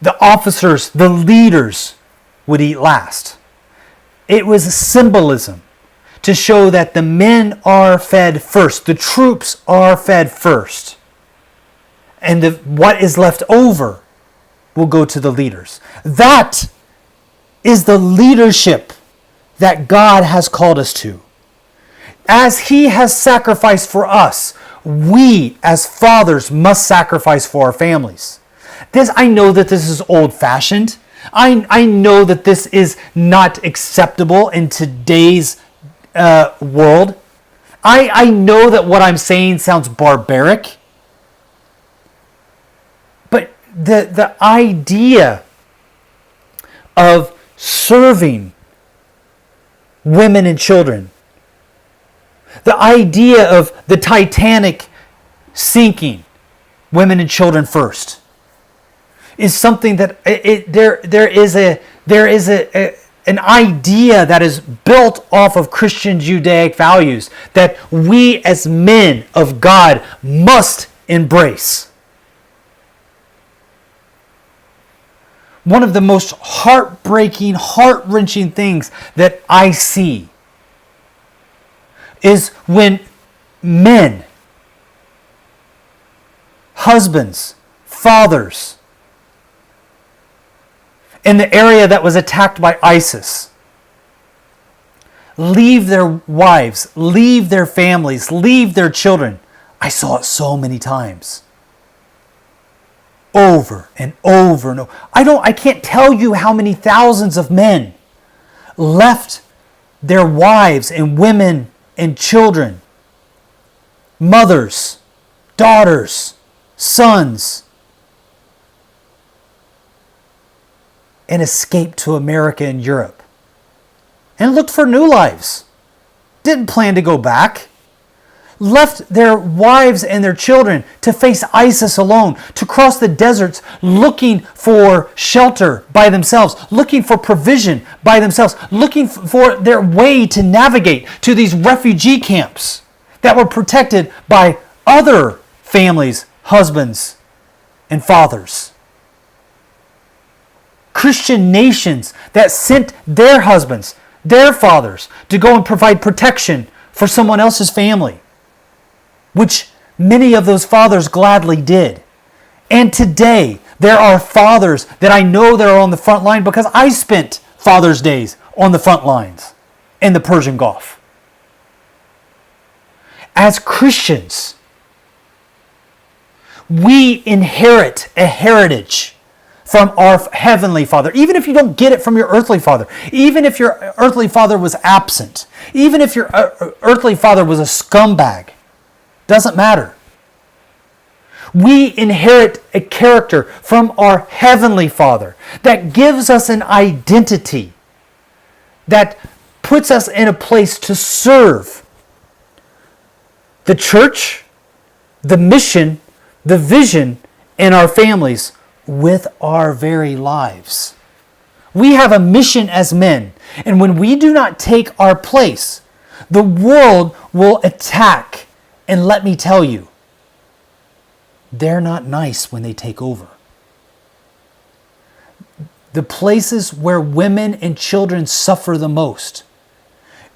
the officers, the leaders, would eat last. It was a symbolism to show that the men are fed first. The troops are fed first. And what is left over will go to the leaders. That is the leadership that God has called us to. As He has sacrificed for us, we as fathers must sacrifice for our families. I know that this is old-fashioned. I know that this is not acceptable in today's world. I know that what I'm saying sounds barbaric. But the idea of serving women and children, the idea of the Titanic sinking, women and children first, is something that there is an idea that is built off of Christian Judaic values that we as men of God must embrace. One of the most heartbreaking, heart-wrenching things that I see is when men, husbands, fathers, in the area that was attacked by ISIS, leave their wives, leave their families, leave their children. I saw it so many times. Over and over and over. I can't tell you how many thousands of men left their wives and women and children, mothers, daughters, sons, and escaped to America and Europe and looked for new lives. Didn't plan to go back. Left their wives and their children to face ISIS alone, to cross the deserts looking for shelter by themselves, looking for provision by themselves, looking for their way to navigate to these refugee camps that were protected by other families, husbands, and fathers. Christian nations that sent their husbands, their fathers, to go and provide protection for someone else's family, which many of those fathers gladly did. And today, there are fathers that I know that are on the front line because I spent Father's Days on the front lines in the Persian Gulf. As Christians, we inherit a heritage from our Heavenly Father. Even if you don't get it from your earthly father, even if your earthly father was absent, even if your earthly father was a scumbag, doesn't matter. We inherit a character from our Heavenly Father that gives us an identity, that puts us in a place to serve the church, the mission, the vision, and our families with our very lives. We have a mission as men, and when we do not take our place, the world will attack. And let me tell you, they're not nice when they take over. The places where women and children suffer the most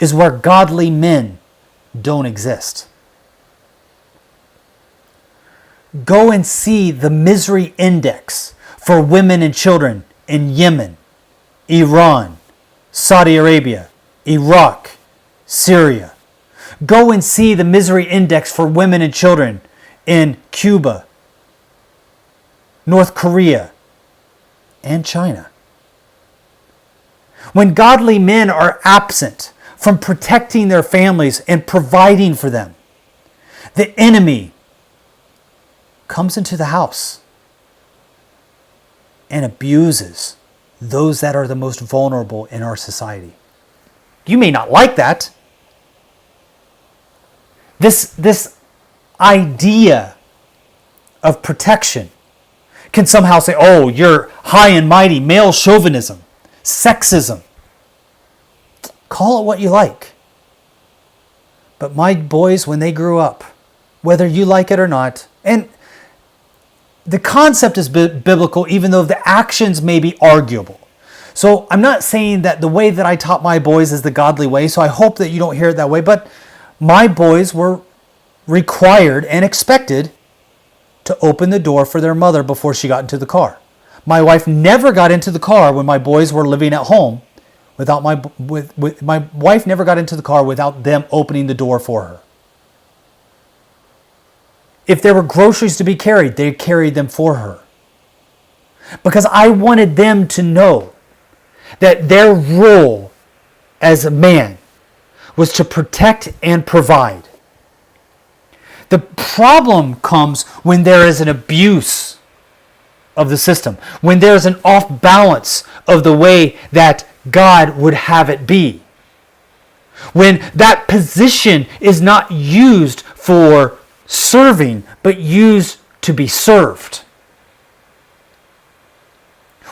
is where godly men don't exist. Go and see the misery index for women and children in Yemen, Iran, Saudi Arabia, Iraq, Syria. Go and see the misery index for women and children in Cuba, North Korea, and China. When godly men are absent from protecting their families and providing for them, the enemy comes into the house and abuses those that are the most vulnerable in our society. You may not like that. This idea of protection can somehow say, oh, you're high and mighty, male chauvinism, sexism. Call it what you like. But my boys, when they grew up, whether you like it or not, and the concept is biblical, even though the actions may be arguable. So I'm not saying that the way that I taught my boys is the godly way, so I hope that you don't hear it that way, but my boys were required and expected to open the door for their mother before she got into the car. My wife never got into the car when my boys were living at home without my wife never got into the car without them opening the door for her. If there were groceries to be carried, they carried them for her. Because I wanted them to know that their role as a man was to protect and provide. The problem comes when there is an abuse of the system, when there is an off balance of the way that God would have it be. When that position is not used for serving, but used to be served.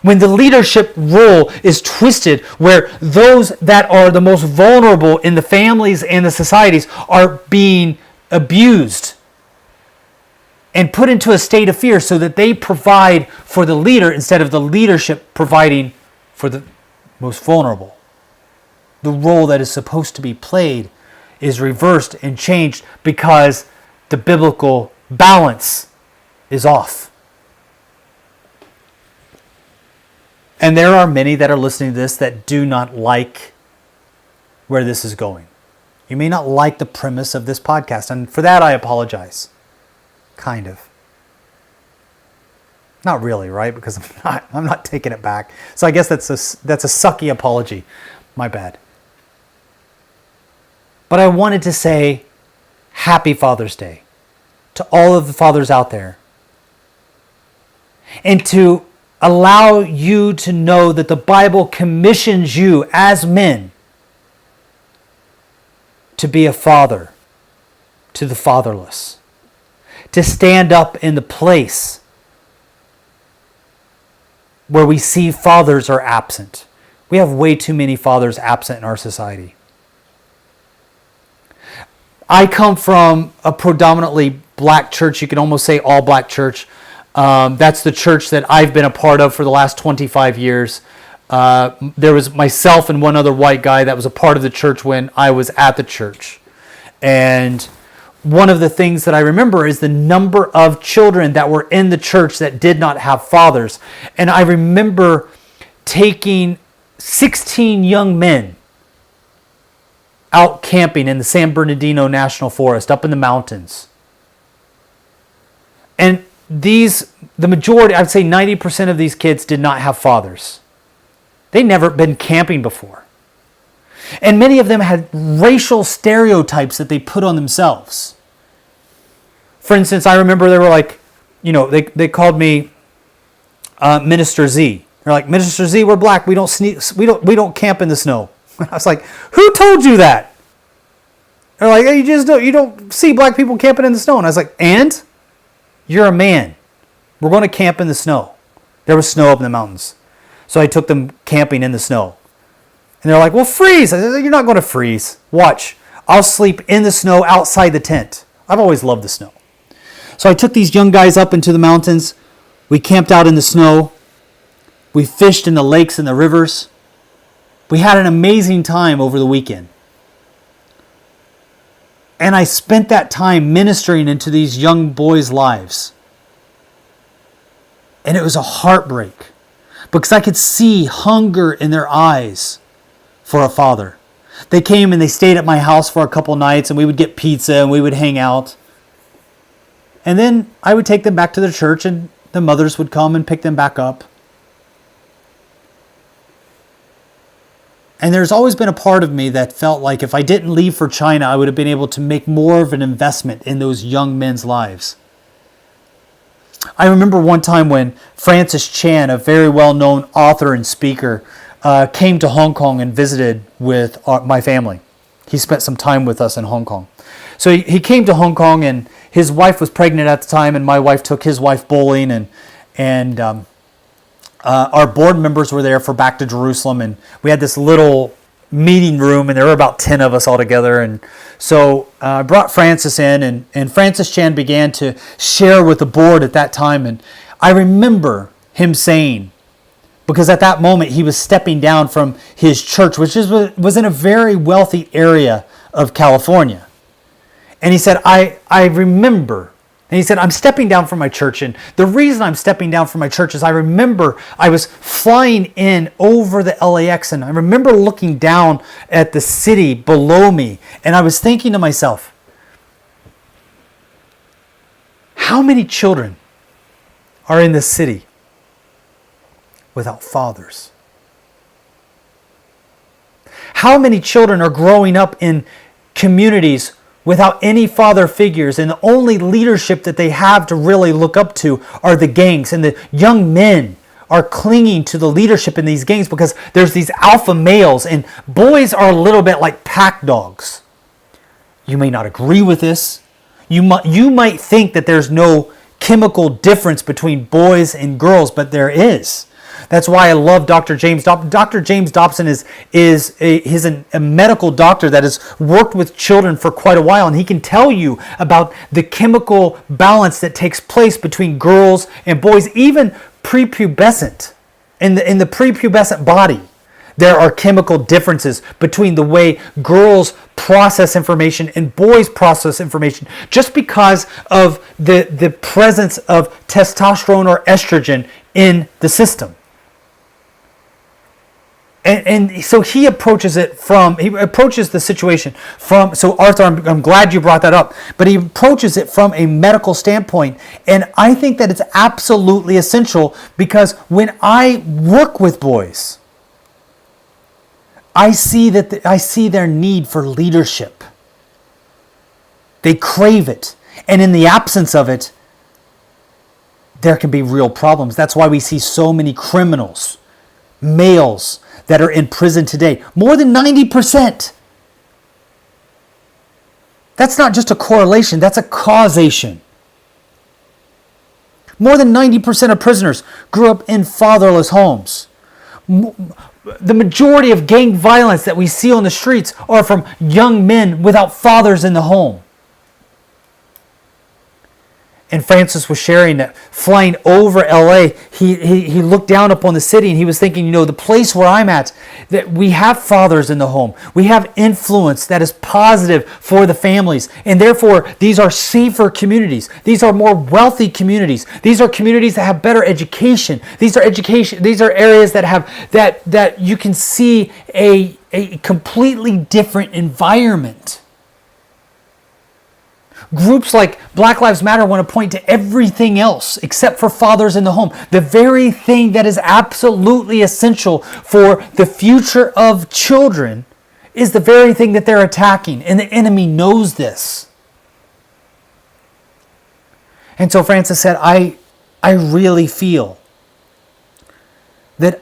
When the leadership role is twisted, where those that are the most vulnerable in the families and the societies are being abused and put into a state of fear so that they provide for the leader instead of the leadership providing for the most vulnerable. The role that is supposed to be played is reversed and changed because the biblical balance is off. And there are many that are listening to this that do not like where this is going. You may not like the premise of this podcast, and for that I apologize. Kind of. Not really, right? Because I'm not taking it back. So I guess that's a sucky apology. My bad. But I wanted to say Happy Father's Day to all of the fathers out there. And to allow you to know that the Bible commissions you as men to be a father to the fatherless. To stand up in the place where we see fathers are absent. We have way too many fathers absent in our society. I come from a predominantly black church. You can almost say all black church. That's the church that I've been a part of for the last 25 years. There was myself and one other white guy that was a part of the church when I was at the church. And one of the things that I remember is the number of children that were in the church that did not have fathers. And I remember taking 16 young men out camping in the San Bernardino National Forest up in the mountains. And the majority, I'd say 90% of these kids did not have fathers. They'd never been camping before. And many of them had racial stereotypes that they put on themselves. For instance, I remember they were like, they called me Minister Z. They're like, Minister Z, we're black. We don't camp in the snow. I was like, who told you that? They're like, hey, you don't see black people camping in the snow. And I was like, and? You're a man. We're going to camp in the snow. There was snow up in the mountains. So I took them camping in the snow. And they're like, well, freeze. I said, you're not going to freeze. Watch. I'll sleep in the snow outside the tent. I've always loved the snow. So I took these young guys up into the mountains. We camped out in the snow. We fished in the lakes and the rivers. We had an amazing time over the weekend. And I spent that time ministering into these young boys' lives. And it was a heartbreak. because I could see hunger in their eyes for a father. They came and they stayed at my house for a couple nights, and we would get pizza and we would hang out. And then I would take them back to the church, and the mothers would come and pick them back up. And there's always been a part of me that felt like if I didn't leave for China, I would have been able to make more of an investment in those young men's lives. I remember one time when Francis Chan, a very well-known author and speaker, came to Hong Kong and visited with my family. He spent some time with us in Hong Kong. So he came to Hong Kong, and his wife was pregnant at the time, and my wife took his wife bowling, and our board members were there for Back to Jerusalem, and we had this little meeting room, and there were about 10 of us all together. And so I brought Francis in, and Francis Chan began to share with the board at that time. And I remember him saying, because at that moment he was stepping down from his church, which was in a very wealthy area of California. And he said, I remember. And he said, I'm stepping down from my church. And the reason I'm stepping down from my church is I remember I was flying in over the LAX, and I remember looking down at the city below me. And I was thinking to myself, how many children are in this city without fathers? How many children are growing up in communities without any father figures, and the only leadership that they have to really look up to are the gangs, and the young men are clinging to the leadership in these gangs because there's these alpha males, and boys are a little bit like pack dogs. You may not agree with this. You might think that there's no chemical difference between boys and girls, but there is. That's why I love Dr. James Dobson. Dr. James Dobson is a medical doctor that has worked with children for quite a while, and he can tell you about the chemical balance that takes place between girls and boys, even prepubescent. In the prepubescent body, there are chemical differences between the way girls process information and boys process information, just because of the presence of testosterone or estrogen in the system. And so he approaches the situation from, so Arthur, I'm glad you brought that up, but he approaches it from a medical standpoint. And I think that it's absolutely essential, because when I work with boys, I see their need for leadership. They crave it. And in the absence of it, there can be real problems. That's why we see so many criminals, males, that are in prison today. More than 90%. That's not just a correlation, that's a causation. More than 90% of prisoners grew up in fatherless homes. The majority of gang violence that we see on the streets are from young men without fathers in the home. And Francis was sharing that flying over LA, he looked down upon the city and he was thinking, the place where I'm at, that we have fathers in the home. We have influence that is positive for the families. And therefore, these are safer communities. These are more wealthy communities. These are communities that have better education. These are areas that have that you can see a completely different environment. Groups like Black Lives Matter want to point to everything else except for fathers in the home. The very thing that is absolutely essential for the future of children is the very thing that they're attacking. And the enemy knows this. And so Francis said, I really feel that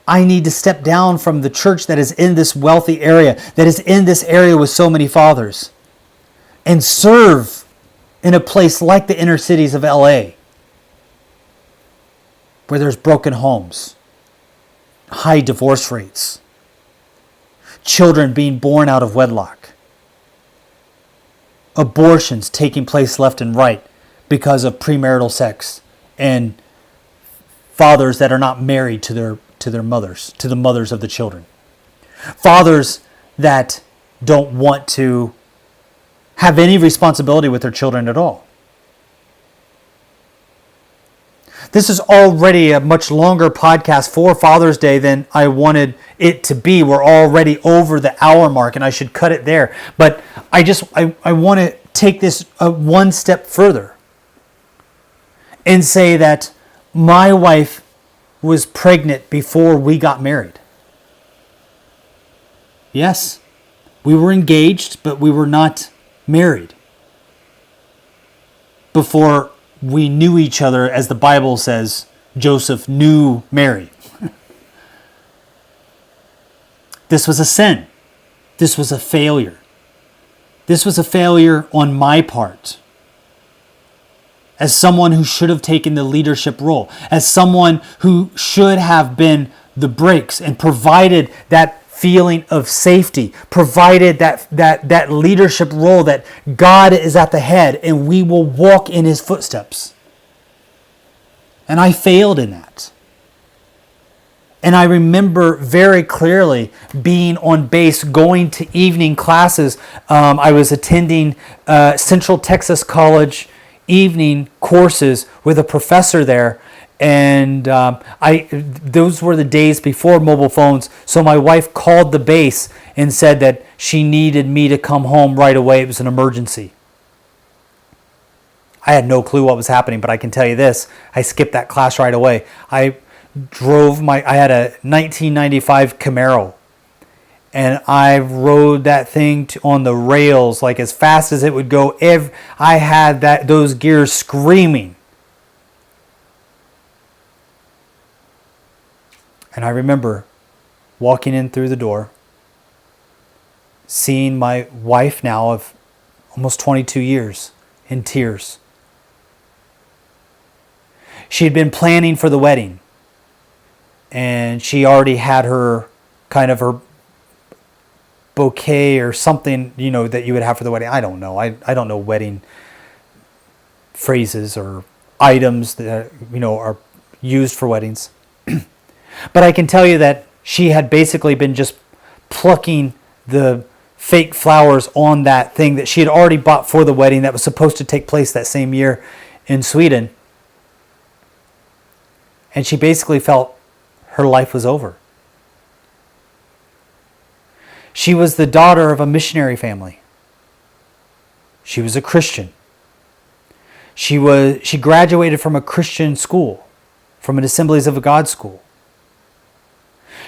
I need to step down from the church that is in this wealthy area, that is in this area with so many fathers, and serve in a place like the inner cities of LA, where there's broken homes, high divorce rates, children being born out of wedlock, abortions taking place left and right because of premarital sex, and fathers that are not married to their mothers, to the mothers of the children. Fathers that don't want to have any responsibility with their children at all. This is already a much longer podcast for Father's Day than I wanted it to be. We're already over the hour mark, and I should cut it there. But I want to take this one step further and say that my wife was pregnant before we got married. Yes, we were engaged, but we were not married before we knew each other, as the Bible says, Joseph knew Mary. This was a sin. This was a failure. This was a failure on my part. As someone who should have taken the leadership role, as someone who should have been the brakes and provided that feeling of safety, provided that leadership role that God is at the head and we will walk in his footsteps. And I failed in that. And I remember very clearly being on base, going to evening classes. I was attending Central Texas College evening courses with a professor there. And those were the days before mobile phones. So my wife called the base and said that she needed me to come home right away. It was an emergency. I had no clue what was happening, but I can tell you this. I skipped that class right away. I had a 1995 Camaro. And I rode that thing on the rails like as fast as it would go. I had those gears screaming. And I remember walking in through the door, seeing my wife now of almost 22 years in tears. She had been planning for the wedding, and she already had her bouquet or something, that you would have for the wedding. I don't know. I don't know wedding phrases or items that, are used for weddings. But I can tell you that she had basically been just plucking the fake flowers on that thing that she had already bought for the wedding that was supposed to take place that same year in Sweden. And she basically felt her life was over. She was the daughter of a missionary family. She was a Christian. She graduated from a Christian school, from an Assemblies of God school.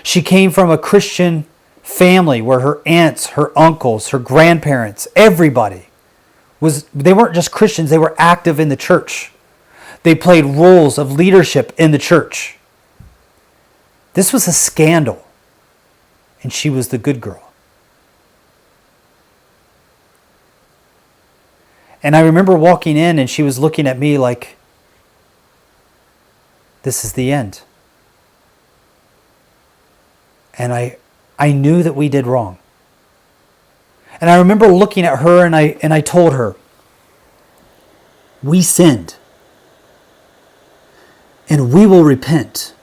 She came from a Christian family where her aunts, her uncles, her grandparents, everybody they weren't just Christians, they were active in the church. They played roles of leadership in the church. This was a scandal, and she was the good girl. And I remember walking in and she was looking at me like, this is the end. And I knew that we did wrong. And I remember looking at her and I told her, we sinned. And we will repent.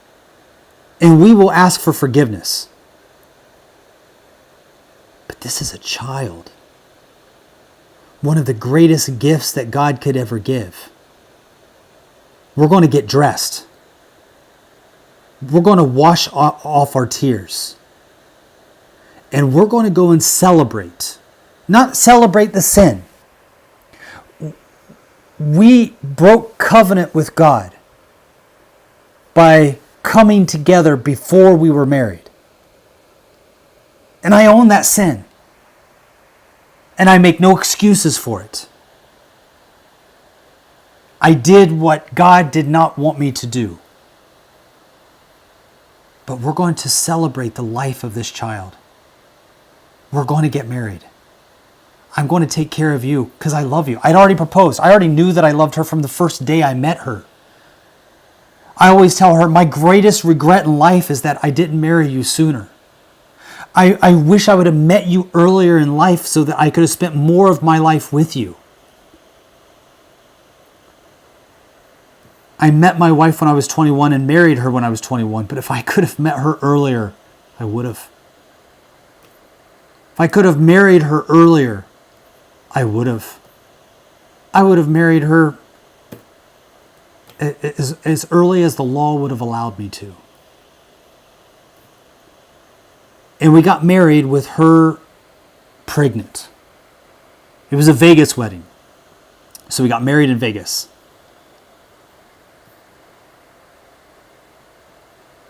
And we will ask for forgiveness. But this is a child. One of the greatest gifts that God could ever give. We're going to get dressed. We're going to wash off our tears. And we're going to go and celebrate. Not celebrate the sin. We broke covenant with God by coming together before we were married. And I own that sin. And I make no excuses for it. I did what God did not want me to do. But we're going to celebrate the life of this child. We're going to get married. I'm going to take care of you because I love you. I'd already proposed. I already knew that I loved her from the first day I met her. I always tell her my greatest regret in life is that I didn't marry you sooner. I wish I would have met you earlier in life so that I could have spent more of my life with you. I met my wife when I was 21 and married her when I was 21, but if I could have met her earlier, I would have. If I could have married her earlier, I would have. I would have married her as early as the law would have allowed me to. And we got married with her pregnant. It was a Vegas wedding. So we got married in Vegas.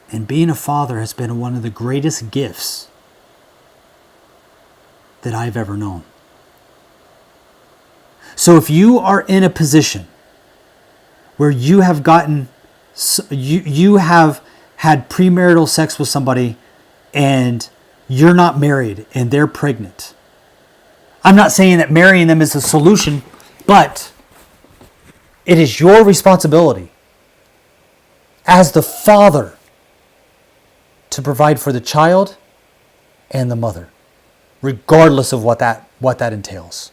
And being a father has been one of the greatest gifts that I've ever known. So if you are in a position where you have you have had premarital sex with somebody and you're not married and they're pregnant, I'm not saying that marrying them is a solution, but it is your responsibility as the father to provide for the child and the mother, regardless of what that entails.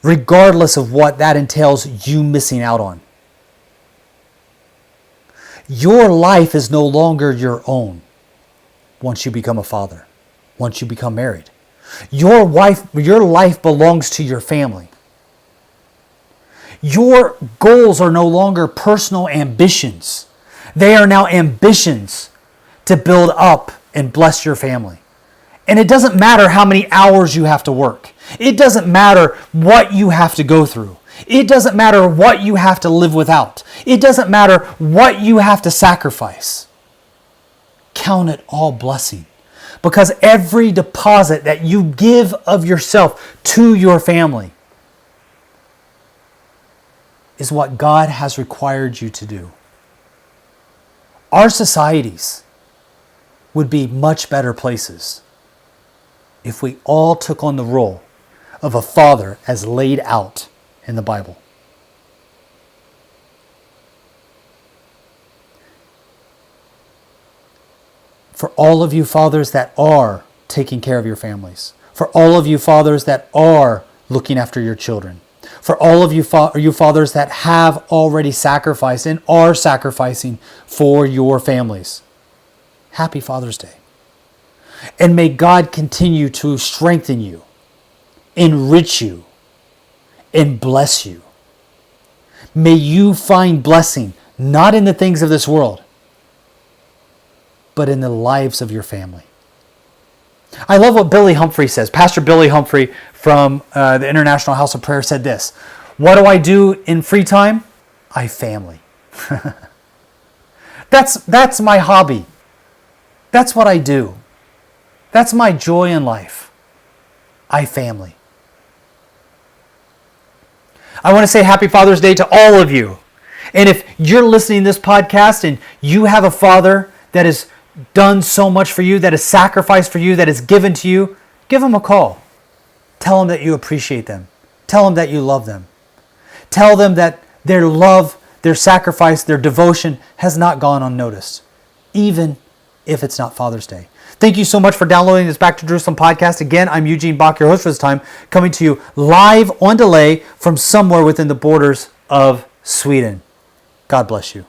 Regardless of what that entails you missing out on. Your life is no longer your own once you become a father, once you become married. Your life belongs to your family. Your goals are no longer personal ambitions. They are now ambitions to build up and bless your family. And it doesn't matter how many hours you have to work. It doesn't matter what you have to go through. It doesn't matter what you have to live without. It doesn't matter what you have to sacrifice. Count it all blessing. Because every deposit that you give of yourself to your family is what God has required you to do. Our societies would be much better places if we all took on the role of a father as laid out in the Bible. For all of you fathers that are taking care of your families, for all of you fathers that are looking after your children, for all of you fathers that have already sacrificed and are sacrificing for your families, happy Father's Day. And may God continue to strengthen you, enrich you, and bless you. May you find blessing not in the things of this world, but in the lives of your family. I love what Billy Humphrey says. Pastor Billy Humphrey from the International House of Prayer said this: "What do I do in free time? I family." That's my hobby. That's what I do. That's my joy in life. I family. I want to say Happy Father's Day to all of you. And if you're listening to this podcast and you have a father that has done so much for you, that has sacrificed for you, that has given to you, give them a call. Tell them that you appreciate them. Tell them that you love them. Tell them that their love, their sacrifice, their devotion has not gone unnoticed, even if it's not Father's Day. Thank you so much for downloading this Back to Jerusalem podcast. Again, I'm Eugene Bach, your host for this time, coming to you live on delay from somewhere within the borders of Sweden. God bless you.